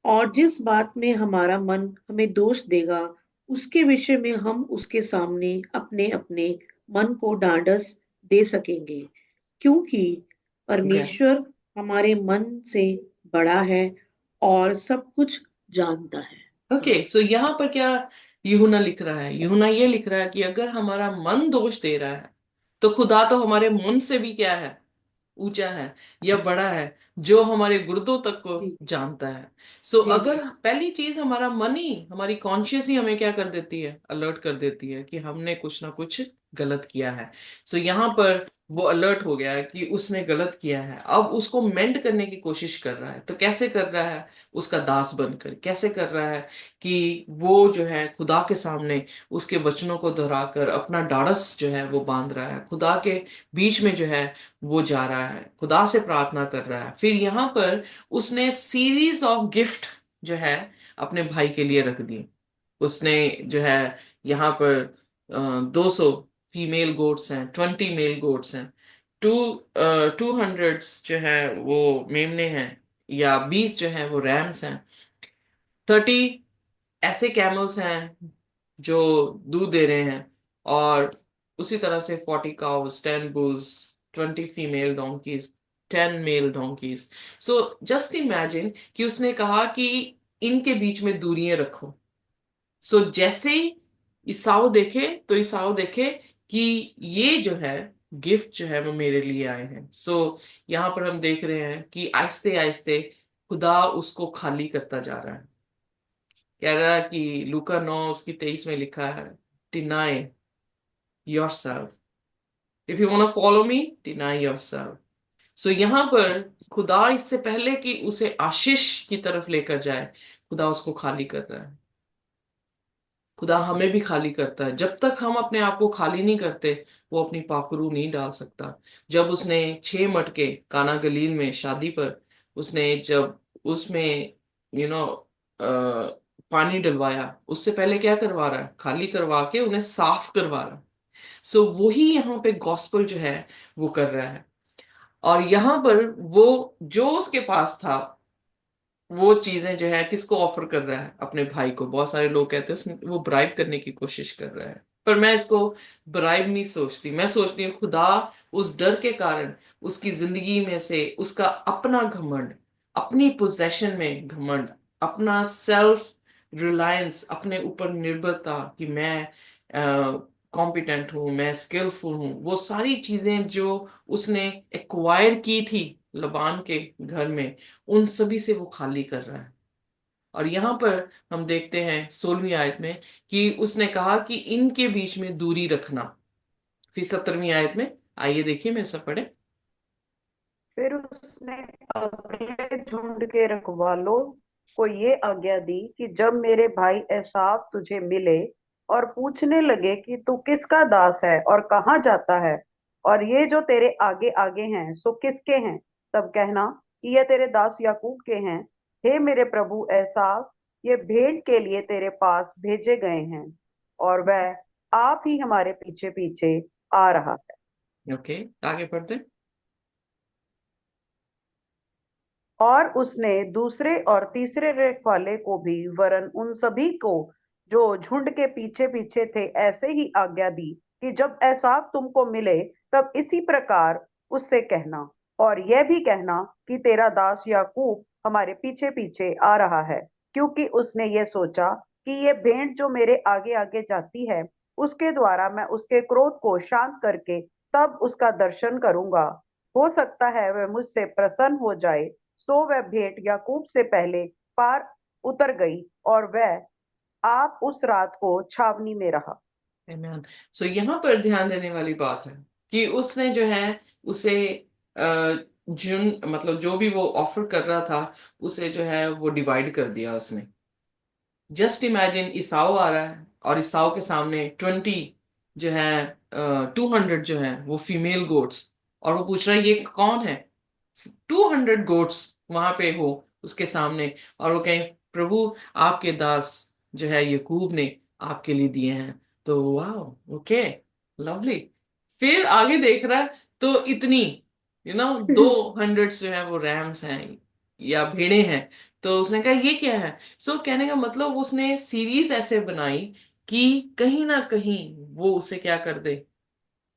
और जिस बात में हमारा मन हमें दोष देगा उसके विषय में हम उसके सामने अपने अपने मन को ढांढस दे सकेंगे, क्योंकि ओके परमेश्वर हमारे मन से बड़ा है और सब कुछ जानता है। ओके, सो यहाँ पर क्या यूहन्ना लिख रहा है? यूहन्ना ये लिख रहा है कि अगर हमारा मन दोष दे रहा है तो खुदा तो हमारे मन से भी क्या है, ऊंचा है या बड़ा है, जो हमारे गुर्दों तक को जी जानता है। सो जी जी अगर पहली चीज हमारा मन ही, हमारी कॉन्शियस ही हमें क्या कर देती है, अलर्ट कर देती है कि हमने कुछ ना कुछ गलत किया है। सो यहाँ पर वो अलर्ट हो गया है कि उसने गलत किया है, अब उसको मेंड करने की कोशिश कर रहा है। तो कैसे कर रहा है? उसका दास बनकर। कैसे कर रहा है? कि वो जो है खुदा के सामने उसके वचनों को दोहराकर अपना ढाढ़स जो है वो बांध रहा है, खुदा के बीच में जो है वो जा रहा है, खुदा से प्रार्थना कर रहा है। फिर यहाँ पर उसने सीरीज ऑफ गिफ्ट जो है अपने भाई के लिए रख दिए। उसने जो है यहाँ पर 200 फीमेल गोट्स हैं, 20 मेल गोट्स हैं, 200 जो है वो मेमने हैं, या 20 जो है वो रैम्स हैं, 30 ऐसे कैमल्स हैं जो दूध दे रहे हैं, और उसी तरह से 40 cows, 10 bulls, 20 female donkeys, 10 male donkeys. So just imagine कि उसने कहा कि इनके बीच में दूरियां रखो। सो जैसे ही ईसाऊ देखे तो ईसाऊ देखे कि ये जो है गिफ्ट जो है वो मेरे लिए आए हैं। सो यहाँ पर हम देख रहे हैं कि आहिस्ते आहिस्ते खुदा उसको खाली करता जा रहा है। कह रहा है कि लूका 9 उसकी 23 में लिखा है, deny yourself, if you want to follow me, deny yourself. So यहाँ पर खुदा इससे पहले कि उसे आशीष की तरफ लेकर जाए, खुदा उसको खाली कर रहा है। खुदा हमें भी खाली करता है। जब तक हम अपने आप को खाली नहीं करते वो अपनी पाखरू नहीं डाल सकता। जब उसने 6 मटके काना गलील में शादी पर, उसने जब उसमें यू नो पानी डलवाया, उससे पहले क्या करवा रहा है? खाली करवा के उन्हें साफ करवा रहा है। सो वही यहाँ पे गॉस्पेल जो है वो कर रहा है। और यहाँ पर वो जो उसके पास था वो चीजें जो है किसको ऑफर कर रहा है? अपने भाई को। बहुत सारे लोग कहते हैं वो ब्राइब करने की कोशिश कर रहा है, पर मैं इसको ब्राइब नहीं सोचती। मैं सोचती हूँ खुदा उस डर के कारण उसकी जिंदगी में से उसका अपना घमंड, अपनी पोजेशन में घमंड, अपना सेल्फ रिलायंस, अपने ऊपर निर्भरता कि मैं कॉम्पिटेंट हूँ, मैं स्किलफुल हूँ, वो सारी चीजें जो उसने एक्वायर की थी लबान के घर में, उन सभी से वो खाली कर रहा है। और यहाँ पर हम देखते हैं 16वीं आयत में कि उसने कहा कि इनके बीच में दूरी रखना। फिर 17वीं आयत में आइए देखिए, मेरे साथ पढ़े। फिर उसने अगले झुंड के रखवालों को ये आज्ञा दी कि जब मेरे भाई एसाव तुझे मिले और पूछने लगे कि तू किसका दास है और कहाँ जाता है, और ये जो तेरे आगे आगे हैं सो किसके हैं, तब कहना कि ये तेरे दास याकूब के हैं। हे मेरे प्रभु एसाव, ये भेंट के लिए तेरे पास भेजे गए हैं, और वह आप ही हमारे पीछे पीछे आ रहा है। ओके, आगे पढ़ते। और उसने दूसरे और तीसरे रखवाले को भी, वरन उन सभी को जो झुंड के पीछे पीछे थे ऐसे ही आज्ञा दी कि जब एसाव तुमको मिले तब इसी प्रकार उससे कहना, और यह भी कहना कि तेरा दास याकूब हमारे पीछे पीछे आ रहा है, क्योंकि उसने ये सोचा कि ये भेंट जो मेरे आगे आगे जाती है, उसके द्वारा मैं उसके क्रोध को शांत करके तब उसका दर्शन करूंगा। हो सकता है वह मुझसे प्रसन्न हो जाए। सो वह भेंट याकूब से पहले पार उतर गई, और वह आप उस रात को छावनी में रहा। Amen. सो यहाँ पर ध्यान देने वाली बात है कि उसने जो है उसे जुन मतलब जो भी वो ऑफर कर रहा था उसे जो है वो डिवाइड कर दिया उसने। जस्ट इमेजिन ईसाऊ आ रहा है और ईसाऊ के सामने 20 जो है 200 जो है वो फीमेल गोट्स, और वो पूछ रहा है ये कौन है। 200 गोट्स वहां पे हो उसके सामने, और वो कहें प्रभु आपके दास जो है यकूब ने आपके लिए दिए हैं। तो वाह, ओके, लवली। फिर आगे देख रहा है तो इतनी 200 जो है वो रैम्स हैं या भेड़े हैं। तो उसने कहा ये क्या है। सो कहने का मतलब उसने सीरीज ऐसे बनाई कि कहीं ना कहीं वो उसे क्या कर दे,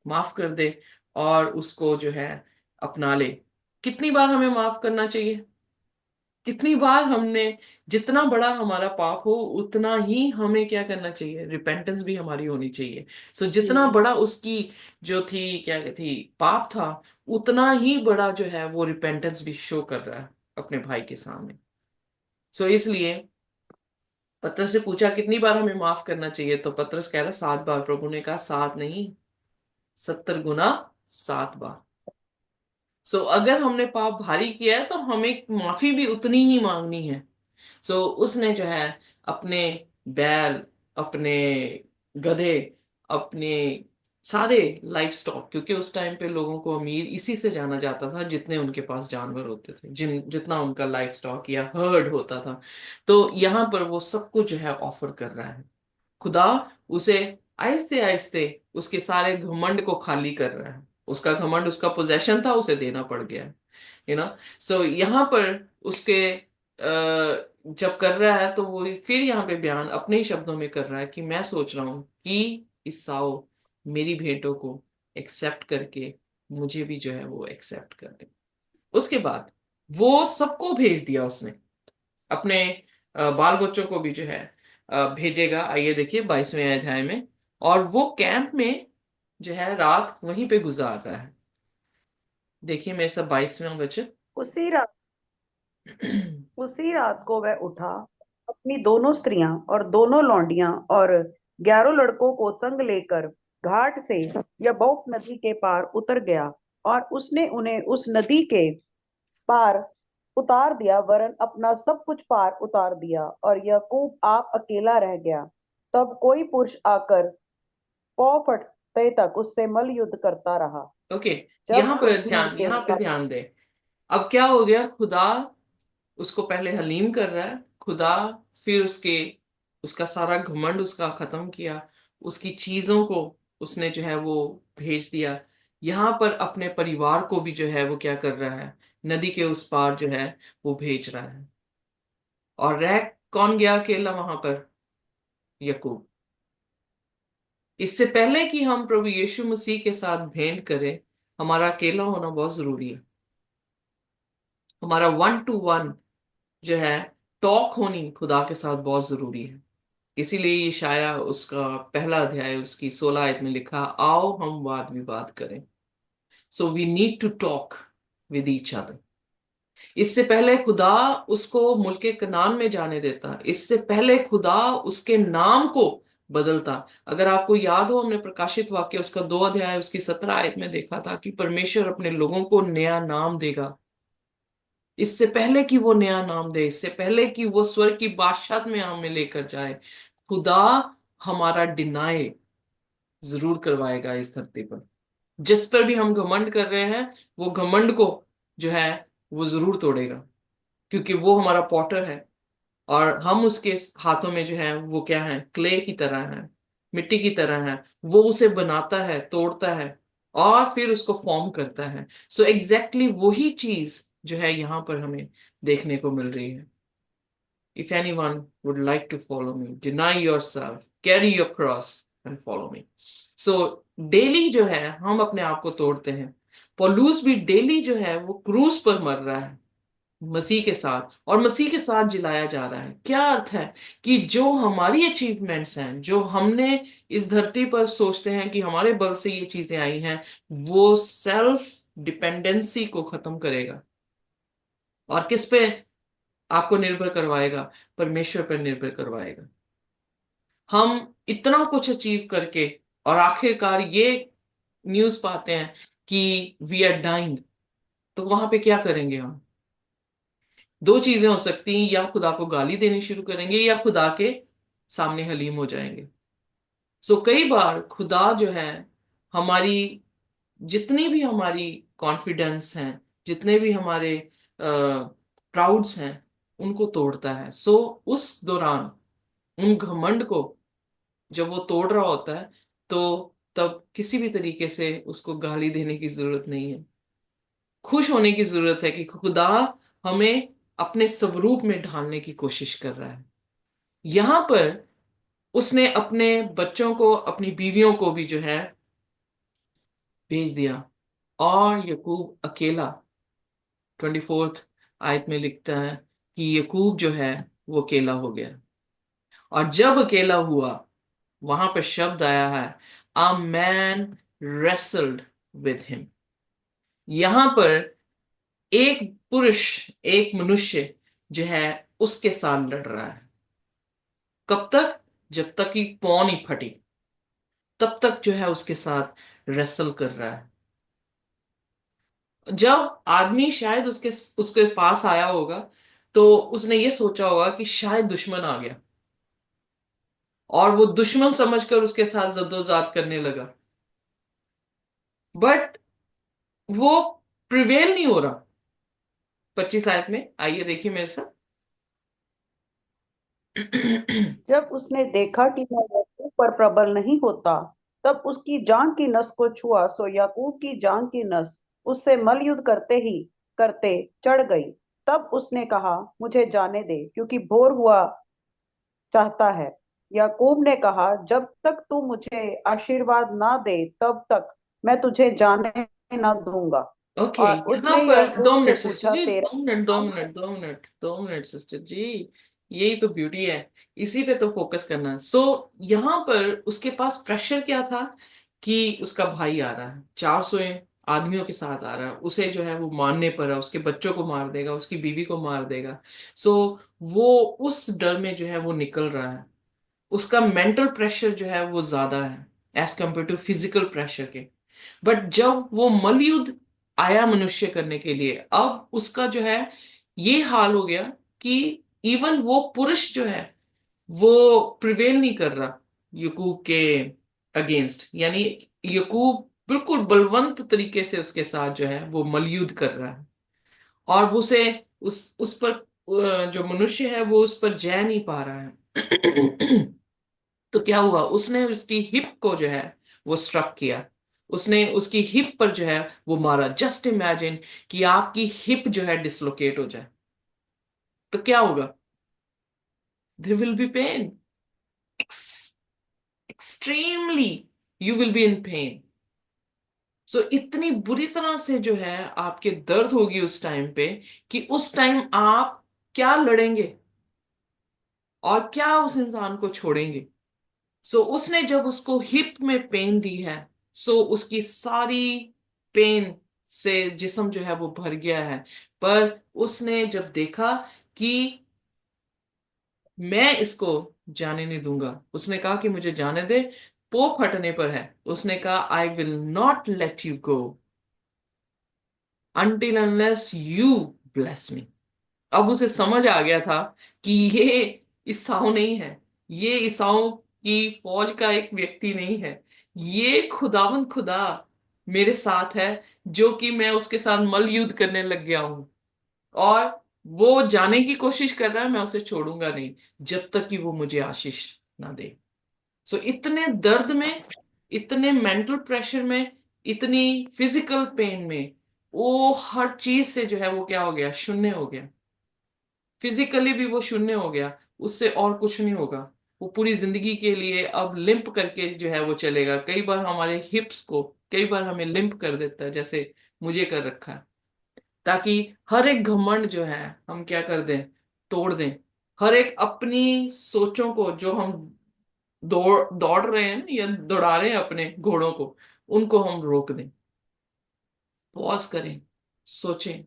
माफ कर दे, और उसको जो है अपना ले। कितनी बार हमें माफ करना चाहिए, कितनी बार हमने, जितना बड़ा हमारा पाप हो उतना ही हमें क्या करना चाहिए, रिपेंटेंस भी हमारी होनी चाहिए। सो जितना जी बड़ा उसकी जो थी क्या थी पाप था, उतना ही बड़ा जो है वो रिपेंटेंस भी शो कर रहा है अपने भाई के सामने। सो इसलिए पतरस से पूछा कितनी बार हमें माफ करना चाहिए, तो पतरस कह रहा 7 बार। प्रभु ने कहा 7 नहीं, 70 गुना 7 बार। सो अगर हमने पाप भारी किया है तो हमें माफी भी उतनी ही मांगनी है। सो उसने जो है अपने बैल, अपने गधे, अपने सारे लाइफ स्टॉक, क्योंकि उस टाइम पे लोगों को अमीर इसी से जाना जाता था जितने उनके पास जानवर होते थे, जितना उनका लाइफ स्टॉक या हर्ड होता था। तो यहाँ पर वो सब कुछ जो है ऑफर कर रहा है। खुदा उसे आहिस्ते आहिस्ते उसके सारे घमंड को खाली कर रहा है। उसका घमंड उसका पोजेशन था, उसे देना पड़ गया। सो यहाँ पर उसके जब कर रहा है तो वो फिर यहाँ पे बयान अपने ही शब्दों में कर रहा है कि मैं सोच रहा हूँ कि ईसाऊ मेरी भेंटों को एक्सेप्ट करके मुझे भी जो है वो एक्सेप्ट कर ले। उसके बाद वो सबको भेज दिया उसने, अपने बाल बच्चों को भी जो है भेजेगा। आइए देखिए 22वें अध्याय में, और वो कैंप में जो है रात वहीं पे गुजार रहा है। देखिए मेरे साथ 22वां वचन। उसी रात उसी रात को वह उठा, अपनी दोनों स्त्रियां और दोनों लौंडियां और 11 लड़कों को संग लेकर घाट से यब्बोक नदी के पार उतर गया, और उसने उन्हें उस नदी के पार उतार दिया, वरन अपना सब कुछ पार उतार दिया, और याकूब आप अकेला रह गया। तब कोई पुरुष आकर पौ फटते तक उससे मल युद्ध करता रहा। ओके, जब पुरुष मर के यहाँ पे ध्यान दे। अब क्या हो गया, खुदा उसको पहले हलीम कर रहा है। खुदा फिर उसका सारा घमंड उसका खत्म किया, उसकी चीजों को उसने जो है वो भेज दिया। यहाँ पर अपने परिवार को भी जो है वो क्या कर रहा है, नदी के उस पार जो है वो भेज रहा है। और रह कौन गया अकेला वहां पर, यकूब। इससे पहले कि हम प्रभु यीशु मसीह के साथ भेंट करें, हमारा अकेला होना बहुत जरूरी है। हमारा 1 to 1 जो है टॉक होनी खुदा के साथ बहुत जरूरी है। इसीलिए ये शाया उसका पहला अध्याय उसकी 16 आयत में लिखा, आओ हम वाद विवाद करें। So we need to talk with each other. इससे पहले खुदा उसको मुल्के कनान में जाने देता, इससे पहले खुदा उसके नाम को बदलता। अगर आपको याद हो, हमने प्रकाशित वाक्य उसका 2 अध्याय उसकी 17 आयत में देखा था कि परमेश्वर अपने लोगों को नया नाम देगा। इससे पहले कि वो नया नाम दे, इससे पहले कि वो स्वर्ग की बादशाहत में हमें लेकर जाए, खुदा हमारा डिनाई जरूर करवाएगा इस धरती पर। जिस पर भी हम घमंड कर रहे हैं, वो घमंड को जो है वो जरूर तोड़ेगा, क्योंकि वो हमारा पॉटर है और हम उसके हाथों में जो है वो क्या है, क्ले की तरह है, मिट्टी की तरह है। वो उसे बनाता है, तोड़ता है, और फिर उसको फॉर्म करता है। सो एग्जैक्टली वही चीज जो है यहाँ पर हमें देखने को मिल रही है। if anyone would like to follow me, deny yourself, carry your cross and follow me. So daily जो है हम अपने आप को तोड़ते हैं। पौलुस भी डेली जो है वो क्रूस पर मर रहा है मसीह के साथ, और मसीह के साथ जिलाया जा रहा है। क्या अर्थ है कि जो हमारी अचीवमेंट्स हैं, जो हमने इस धरती पर सोचते हैं कि हमारे बल से ये चीजें आई हैं, वो सेल्फ डिपेंडेंसी को खत्म करेगा। और किस पे आपको निर्भर करवाएगा? परमेश्वर पर निर्भर करवाएगा। हम इतना कुछ अचीव करके और आखिरकार ये न्यूज पाते हैं कि वी आर डाइंग, तो वहां पे क्या करेंगे हम? दो चीजें हो सकती हैं, या खुदा को गाली देनी शुरू करेंगे या खुदा के सामने हलीम हो जाएंगे। सो कई बार खुदा जो है हमारी, जितनी भी हमारी कॉन्फिडेंस हैं, जितने भी हमारे प्राउड्स हैं, उनको तोड़ता है। सो उस दौरान उन घमंड को जब वो तोड़ रहा होता है, तो तब किसी भी तरीके से उसको गाली देने की जरूरत नहीं है। खुश होने की जरूरत है कि खुदा हमें अपने स्वरूप में ढालने की कोशिश कर रहा है। यहां पर उसने अपने बच्चों को, अपनी बीवियों को भी जो है भेज दिया, और यकूब अकेला, 24th आयत में लिखता है कि यकूब जो है वो अकेला हो गया। और जब अकेला हुआ, वहां पर शब्द आया है, a man wrestled with him। यहां पर एक पुरुष, एक मनुष्य जो है उसके साथ लड़ रहा है। कब तक? जब तक कि पौ नहीं फटी, तब तक जो है उसके साथ रेसल कर रहा है। जब आदमी शायद उसके उसके पास आया होगा, तो उसने ये सोचा होगा कि शायद दुश्मन आ गया, और वो दुश्मन समझकर उसके साथ जद्दोजहद करने लगा। बट वो प्रिवेल नहीं हो रहा। 25 आयत में आइए देखिए मेरे साथ। जब उसने देखा कि मैं याकूब पर प्रबल नहीं होता, तब उसकी जांघ की नस को छुआ, सो याकूब की जांघ की नस उससे मल्लयुद्ध करते ही करते चढ़ गई। तब उसने कहा, मुझे जाने दे, क्योंकि भोर हुआ चाहता है। याकूब ने कहा, जब तक तू मुझे आशीर्वाद ना दे, तब तक मैं तुझे जाने न दूंगा। ओके, और यहाँ उसने पर याकूब दो से मिनट सिस्टर पूछा, जी, तेरा दो मिनट, दो नाम क्या मिनट, दो मिनट, दो मिनट सिस्टर जी। यही तो ब्यूटी है, इसी पे तो फोकस करना है। सो यहाँ पर उसके पास प्रेशर क्या था कि उसका भाई आ रहा है, 400 आदमियों के साथ आ रहा है, उसे जो है वो मारने पर है, उसके बच्चों को मार देगा, उसकी बीवी को मार देगा। सो वो उस डर में जो है वो निकल रहा है। उसका मेंटल प्रेशर जो है वो ज्यादा है as compare to physical pressure के। बट जब वो मलयुद्ध आया मनुष्य करने के लिए, अब उसका जो है ये हाल हो गया कि इवन वो पुरुष जो है वो प्रिवेल नहीं कर रहा यकूब के अगेंस्ट। यानी यकूब बिल्कुल बलवंत तरीके से उसके साथ जो है वो मलयुद्ध कर रहा है, और वो उसे उस पर जो मनुष्य है वो उस पर जय नहीं पा रहा है। तो क्या हुआ, उसने उसकी हिप को जो है वो स्ट्रक किया। उसने उसकी हिप पर जो है वो मारा। जस्ट इमेजिन कि आपकी हिप जो है डिसलोकेट हो जाए, तो क्या होगा? There will be pain, extremely you will be in pain. So इतनी बुरी तरह से जो है आपके दर्द होगी उस टाइम पे, कि उस टाइम आप क्या लड़ेंगे और क्या उस इंसान को छोड़ेंगे। सो उसने जब उसको हिप में पेन दी है, सो उसकी सारी पेन से जिस्म जो है वो भर गया है। पर उसने जब देखा कि मैं इसको जाने नहीं दूंगा, उसने कहा कि मुझे जाने दे। पो फटने पर है, उसने कहा, I will not let you go until unless you bless me। अब उसे समझ आ गया था कि ये ईसाऊ नहीं है, ये ईसाऊ की फौज का एक व्यक्ति नहीं है, ये खुदावंद खुदा मेरे साथ है, जो कि मैं उसके साथ मल युद्ध करने लग गया हूं। और वो जाने की कोशिश कर रहा है, मैं उसे छोड़ूंगा नहीं जब तक कि वो मुझे आशीष ना दे। सो इतने दर्द में, इतने मेंटल प्रेशर में, इतनी फिजिकल पेन में, वो हर चीज से जो है वो क्या हो गया, शून्य हो गया। फिजिकली भी वो शून्य हो गया, उससे और कुछ नहीं होगा। वो पूरी जिंदगी के लिए अब लिंप करके जो है वो चलेगा। कई बार हमारे हिप्स को, कई बार हमें लिंप कर देता है, जैसे मुझे कर रखा है, ताकि हर एक घमंड जो है हम क्या कर दें, तोड़ दें। हर एक अपनी सोचों को जो हम दौड़ दौड़ रहे हैं ना, या दौड़ा रहे हैं अपने घोड़ों को, उनको हम रोक दें, पॉज करें, सोचें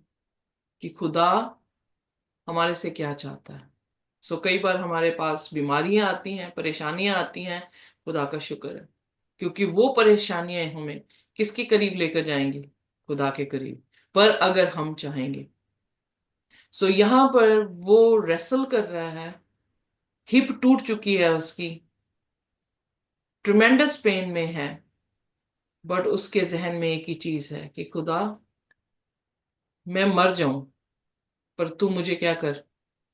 कि खुदा हमारे से क्या चाहता है। कई बार हमारे पास बीमारियां आती हैं, परेशानियां आती हैं, खुदा का शुक्र है, क्योंकि वो परेशानियां हमें किसके करीब लेकर जाएंगी, खुदा के करीब। पर अगर हम चाहेंगे। यहाँ पर वो रेसल कर रहा है, हिप टूट चुकी है उसकी, ट्रिमेंडस पेन में है, बट उसके जहन में एक ही चीज है कि खुदा, मैं मर जाऊं, पर तू मुझे क्या कर,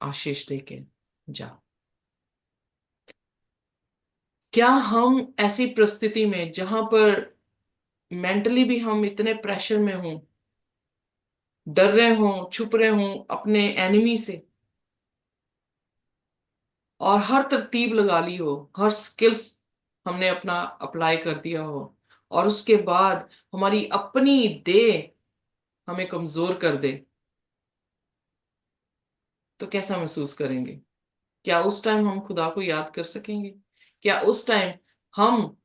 आशीष दे के जा। क्या हम ऐसी परिस्थिति में जहां पर मेंटली भी हम इतने प्रेशर में हों, डर रहे हों, छुप रहे हों अपने एनिमी से, और हर तरतीब लगा ली हो, हर स्किल हमने अपना अप्लाई कर दिया हो, और उसके बाद हमारी अपनी देह हमें कमजोर कर दे, तो कैसा महसूस करेंगे? क्या उस टाइम हम खुदा को याद कर सकेंगे? क्या उस टाइम हम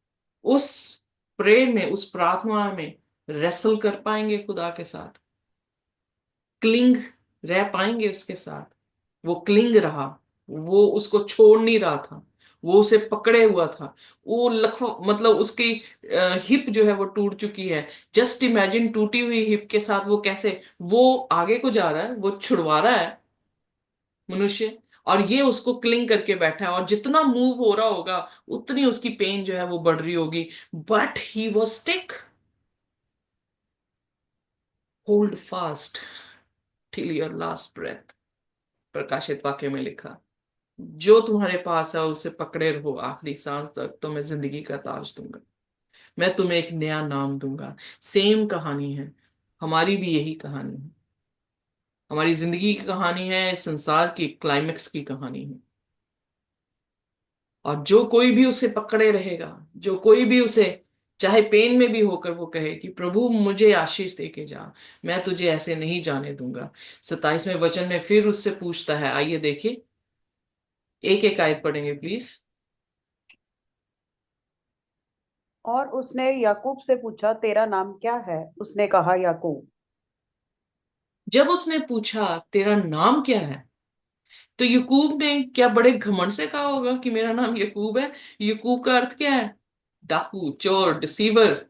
उस प्रेयर में, उस प्रार्थना में रेसल कर पाएंगे खुदा के साथ, क्लिंग रह पाएंगे उसके साथ? वो क्लिंग रहा, वो उसको छोड़ नहीं रहा था, वो उसे पकड़े हुआ था। वो लख मतलब उसकी हिप जो है वो टूट चुकी है। जस्ट इमेजिन टूटी हुई हिप के साथ वो कैसे, वो आगे को जा रहा है, वो छुड़वा रहा है मनुष्य, और ये उसको क्लिंग करके बैठा है, और जितना मूव हो रहा होगा उतनी उसकी पेन जो है वो बढ़ रही होगी। But he was stick, hold fast till your last breath, प्रकाशित वाक्य में लिखा। जो तुम्हारे पास है उसे पकड़े रहो आखिरी सांस तक, तो मैं जिंदगी का ताज दूंगा, मैं तुम्हें एक नया नाम दूंगा। सेम कहानी है, हमारी भी यही कहानी है। हमारी जिंदगी की कहानी है, संसार की क्लाइमेक्स की कहानी है। और जो कोई भी उसे पकड़े रहेगा, जो कोई भी उसे, चाहे पेन में भी होकर वो कहे कि प्रभु मुझे आशीष दे के जा, मैं तुझे ऐसे नहीं जाने दूंगा। 27वें वचन में फिर उससे पूछता है, आइए देखिए, एक एक आयत पढ़ेंगे प्लीज। और उसने याकूब से पूछा, तेरा नाम क्या है? उसने कहा, याकूब। जब उसने पूछा तेरा नाम क्या है, तो यकूब ने क्या बड़े घमंड से कहा होगा कि मेरा नाम यकूब है? यकूब का अर्थ क्या है? डाकू, चोर, डिसीवर,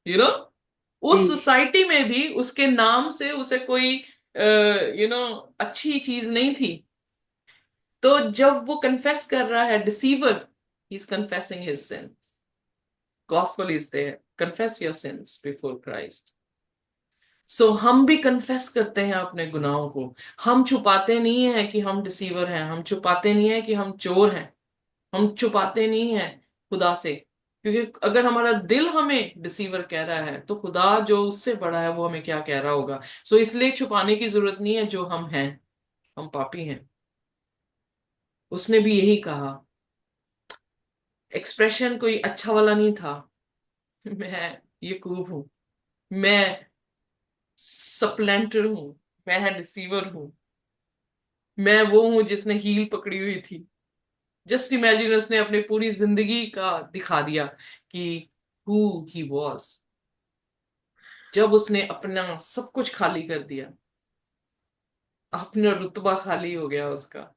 यू नो। उस जी। सोसाइटी में भी उसके नाम से उसे कोई अच्छी चीज नहीं थी। तो जब वो कन्फेस कर रहा है, deceiver, he is confessing his sins. Gospel is there, confess your sins before Christ. हम भी कन्फेस करते हैं अपने गुनाहों को। हम छुपाते नहीं है कि हम डिसीवर हैं, हम छुपाते नहीं है कि हम चोर हैं, हम छुपाते नहीं है खुदा से। क्योंकि अगर हमारा दिल हमें डिसीवर कह रहा है, तो खुदा जो उससे बड़ा है वो हमें क्या कह रहा होगा? इसलिए छुपाने की जरूरत नहीं है जो हम हैं, हम पापी हैं। उसने भी यही कहा, एक्सप्रेशन कोई अच्छा वाला नहीं था। मैं यकूब हूं, मैं सप्लेंटर हूं, मैं डिसीवर हूं, मैं वो हूं जिसने हील पकड़ी हुई थी। जस्ट इमेजिन, उसने अपनी पूरी जिंदगी का दिखा दिया कि हु ही वॉज। जब उसने अपना सब कुछ खाली कर दिया, अपना रुतबा खाली हो गया उसका,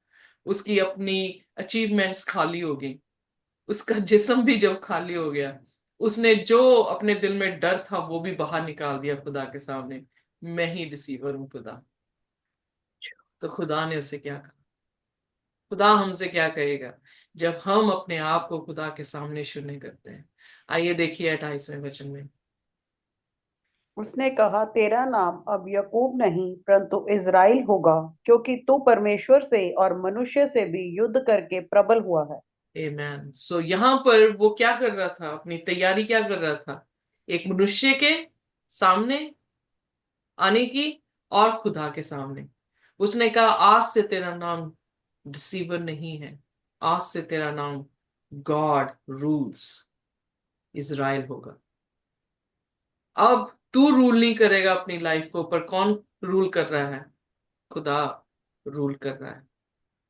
उसकी अपनी अचीवमेंट्स खाली हो गई, उसका जिस्म भी जब खाली हो गया, उसने जो अपने दिल में डर था वो भी बाहर निकाल दिया खुदा के सामने। मैं ही डिसीवर हूं खुदा। तो खुदा ने उसे क्या कहा? खुदा हमसे क्या कहेगा जब हम अपने आप को खुदा के सामने शून्य करते हैं? आइए देखिए 28वें वचन में। उसने कहा, तेरा नाम अब याकूब नहीं परंतु इज़राइल होगा, क्योंकि तू परमेश्वर से और मनुष्य से भी युद्ध करके प्रबल हुआ है। आमेन। यहाँ पर वो क्या कर रहा था, अपनी तैयारी क्या कर रहा था? एक मनुष्य के सामने आने की, और खुदा के सामने। उसने कहा आज से तेरा नाम डिसीवर नहीं है, आज से तेरा नाम गॉड रूल्स इज़राइल होगा। अब तू रूल नहीं करेगा अपनी लाइफ को, पर कौन रूल कर रहा है? खुदा रूल कर रहा है।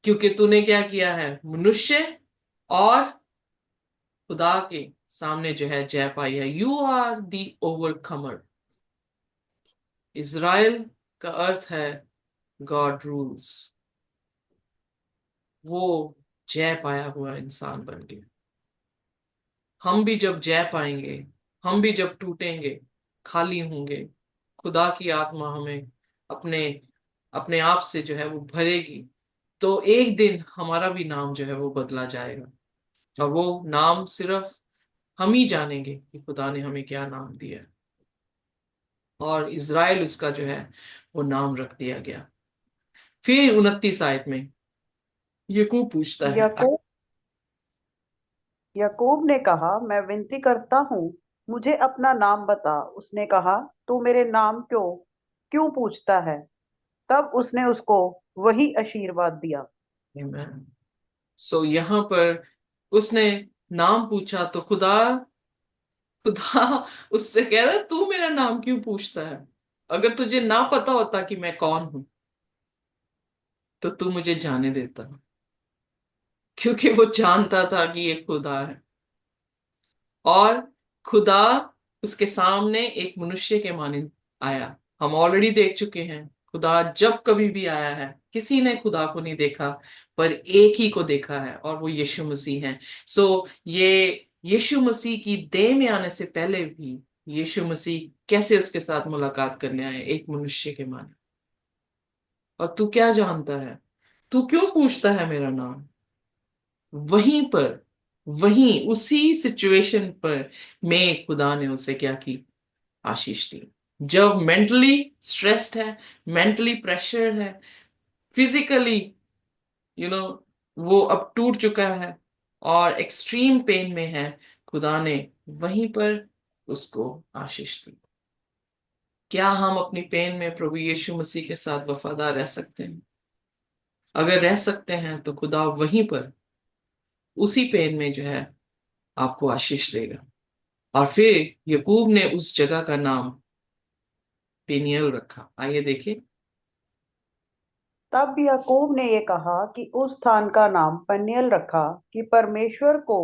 क्योंकि तूने क्या किया है? मनुष्य और खुदा के सामने जो है जय पाई है। You are the overcomer. Israel का अर्थ है गॉड रूल्स। वो जय पाया हुआ इंसान बन गया। हम भी जब जय पाएंगे, हम भी जब टूटेंगे, खाली होंगे, खुदा की आत्मा हमें अपने अपने आप से जो है वो भरेगी, तो एक दिन हमारा भी नाम जो है वो बदला जाएगा। और वो नाम सिर्फ हम ही जानेंगे कि खुदा ने हमें क्या नाम दिया है। और इज़राइल उसका जो है वो नाम रख दिया गया। फिर 29 आयत में यकूब पूछता है। याकूब याकूब ने कहा, मैं विनती करता हूँ, मुझे अपना नाम बता। उसने कहा, तू मेरे नाम क्यों क्यों पूछता है? तब उसने उसको वही आशीर्वाद दिया। यहाँ पर उसने नाम पूछा तो खुदा खुदा उससे कह रहा है, तू मेरा नाम क्यों पूछता है? अगर तुझे ना पता होता कि मैं कौन हूं तो तू मुझे जाने देता। क्योंकि वो जानता था कि ये खुदा है। और खुदा उसके सामने एक मनुष्य के मानिंद आया। हम ऑलरेडी देख चुके हैं, खुदा जब कभी भी आया है किसी ने खुदा को नहीं देखा, पर एक ही को देखा है और वो यीशु मसीह है। ये यीशु मसीह की देह में आने से पहले भी यीशु मसीह कैसे उसके साथ मुलाकात करने आए? एक मनुष्य के माने। और तू क्या जानता है? तू क्यों पूछता है मेरा नाम? वहीं पर, वहीं उसी सिचुएशन पर में खुदा ने उसे क्या की? आशीष दी। जब मेंटली स्ट्रेस्ड है, मेंटली प्रेशर है, फिजिकली यू नो वो अब टूट चुका है और एक्सट्रीम पेन में है, खुदा ने वहीं पर उसको आशीष दी। क्या हम अपनी पेन में प्रभु यीशु मसीह के साथ वफादार रह सकते हैं? अगर रह सकते हैं तो खुदा वहीं पर उसी पेन में जो है आपको आशीष देगा। और फिर यकूब ने उस जगह का नाम पेनियल रखा। आइए देखें। तब याकूब ने ये कहा कि उस स्थान का नाम पनियल रखा कि परमेश्वर को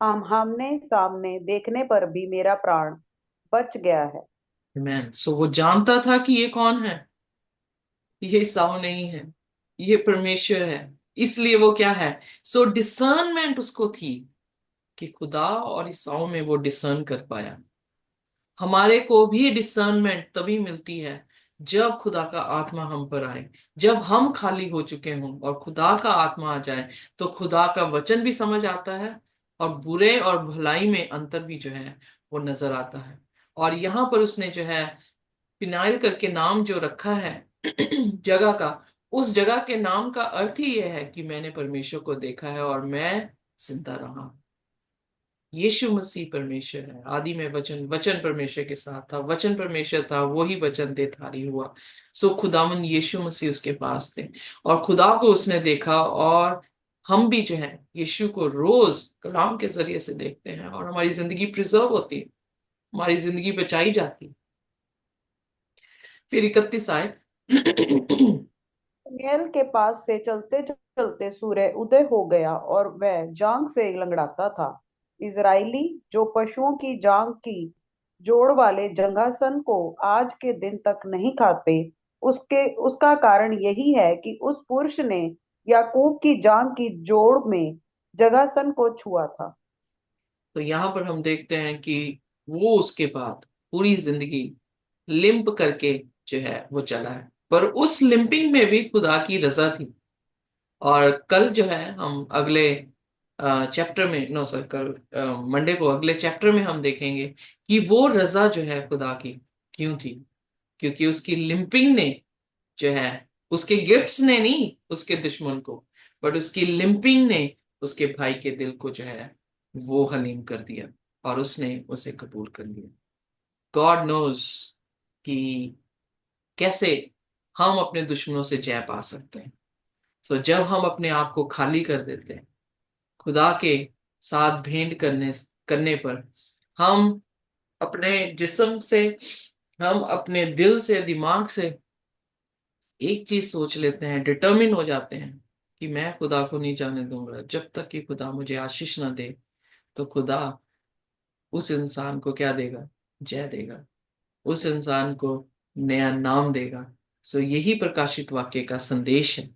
हम आमने सामने देखने पर भी मेरा प्राण बच गया है। मैन वो जानता था कि ये कौन है? ये साव नहीं है, ये परमेश्वर है। इसलिए वो क्या है? डिसर्नमेंट उसको थी कि खुदा और ईसाओं में वो डिसर्न कर पाया। हमारे को भी डिसर्नमेंट तभी मिलती है जब खुदा का आत्मा हम पर आए। जब हम खाली हो चुके हों और खुदा का आत्मा आ जाए तो खुदा का वचन भी समझ आता है और बुरे और भलाई में अंतर भी जो है वो नजर आता है। और यहाँ पर उसने जो है फिनाइल करके नाम जो रखा है जगह का, उस जगह के नाम का अर्थ ही यह है कि मैंने परमेश्वर को देखा है और मैं जिंदा रहा। यीशु मसीह परमेश्वर है। आदि में वचन, वचन परमेश्वर के साथ था, वचन परमेश्वर था, वही वचन देहधारी हुआ। खुदावन यीशु मसीह उसके पास थे और खुदा को उसने देखा। और हम भी जो है यीशु को रोज कलाम के जरिए से देखते हैं और हमारी जिंदगी प्रिजर्व होती है, हमारी जिंदगी बचाई जाती है। फिर 31 आए। पनियल के पास से चलते चलते सूर्य उदय हो गया और वह जांग से लंगड़ाता था। इजराइली जो पशुओं की जांग की जोड़ वाले जंघासन को आज के दिन तक नहीं खाते, उसका कारण यही है कि उस पुरुष ने याकूब की जांग की जोड़ में जंघासन को छुआ था। तो यहाँ पर हम देखते हैं कि वो उसके बाद पूरी जिंदगी लिंप करके जो है वो चला है, पर उस लिंपिंग में भी खुदा की रजा थी। और कल जो है हम अगले चैप्टर में, नो सर, कल मंडे को अगले चैप्टर में हम देखेंगे कि वो रजा जो है खुदा की क्यों थी। क्योंकि उसकी लिंपिंग ने जो है, उसके गिफ्ट्स ने नहीं उसके दुश्मन को, बट उसकी लिंपिंग ने उसके भाई के दिल को जो है वो हलीम कर दिया और उसने उसे कबूल कर लिया। गॉड नोज कि कैसे हम अपने दुश्मनों से जय पा सकते हैं। सो जब हम अपने आप को खाली कर देते हैं खुदा के साथ भेंट करने करने पर, हम अपने जिस्म से, हम अपने दिल से, दिमाग से एक चीज सोच लेते हैं, डिटर्मिन हो जाते हैं कि मैं खुदा को नहीं जाने दूंगा जब तक कि खुदा मुझे आशीष ना दे। तो खुदा उस इंसान को क्या देगा? जय देगा, उस इंसान को नया नाम देगा। सो यही प्रकाशित वाक्य का संदेश है।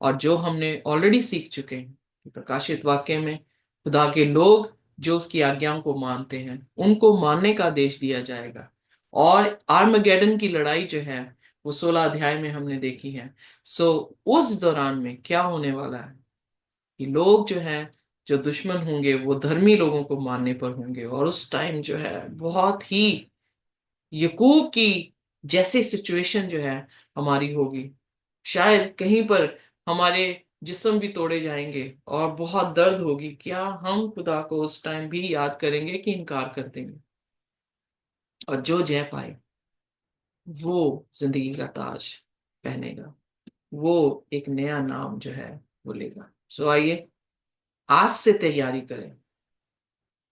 और जो हमने ऑलरेडी सीख चुके हैं कि प्रकाशित वाक्य में खुदा के लोग जो उसकी आज्ञाओं को मानते हैं उनको मानने का आदेश दिया जाएगा। और आर्मगेडन की लड़ाई जो है वो 16 अध्याय में हमने देखी है। सो उस दौरान में क्या होने वाला है कि लोग जो हैं, जो दुश्मन होंगे वो धर्मी लोगों को मारने पर होंगे। और उस टाइम जो है बहुत ही यकूब की जैसी सिचुएशन जो है हमारी होगी। शायद कहीं पर हमारे जिस्म भी तोड़े जाएंगे और बहुत दर्द होगी। क्या हम खुदा को उस टाइम भी याद करेंगे कि इनकार कर देंगे? और जो जय पाए वो जिंदगी का ताज पहनेगा, वो एक नया नाम जो है वो लेगा। सो आइए आज से तैयारी करें,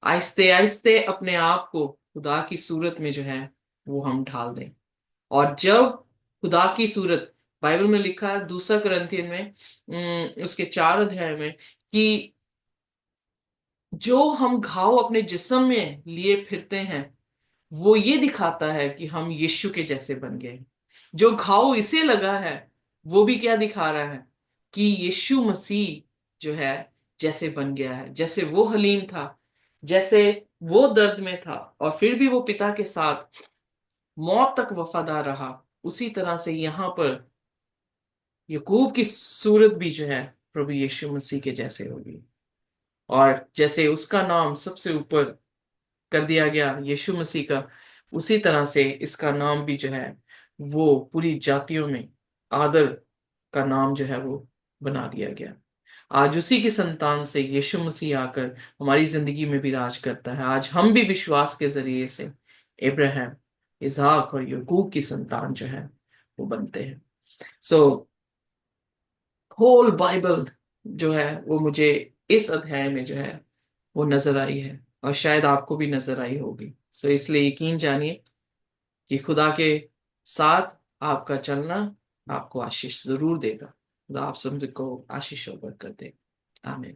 आहिस्ते आहिस्ते अपने आप को खुदा की सूरत में जो है वो हम ढाल दें। और जब खुदा की सूरत, बाइबल में लिखा है दूसरा कुरिन्थियन में उसके 4 अध्याय में कि जो हम घाव अपने जिस्म में लिए फिरते हैं वो ये दिखाता है कि हम यीशु के जैसे बन गए। जो घाव इसे लगा है वो भी क्या दिखा रहा है कि यीशु मसीह जो है जैसे बन गया है। जैसे वो हलीम था, जैसे वो दर्द में था और फिर भी वो पिता के साथ मौत तक वफादार रहा, उसी तरह से यहाँ पर यकूब की सूरत भी जो है प्रभु यीशु मसीह के जैसे होगी। और जैसे उसका नाम सबसे ऊपर कर दिया गया यीशु मसीह का, उसी तरह से इसका नाम भी जो है वो पूरी जातियों में आदर का नाम जो है वो बना दिया गया। आज उसी की संतान से यीशु मसीह आकर हमारी जिंदगी में भी राज करता है। आज हम भी विश्वास के जरिए से इब्राहिम, इसहाक और याकूब की संतान जो है वो बनते हैं। सो होल बाइबल जो है वो मुझे इस अध्याय में जो है वो नजर आई है, और शायद आपको भी नजर आई होगी। सो इसलिए यकीन जानिए कि खुदा के साथ आपका चलना आपको आशीष जरूर देगा। खुदा आप सब को आशीष और बरकत दे। आमीन।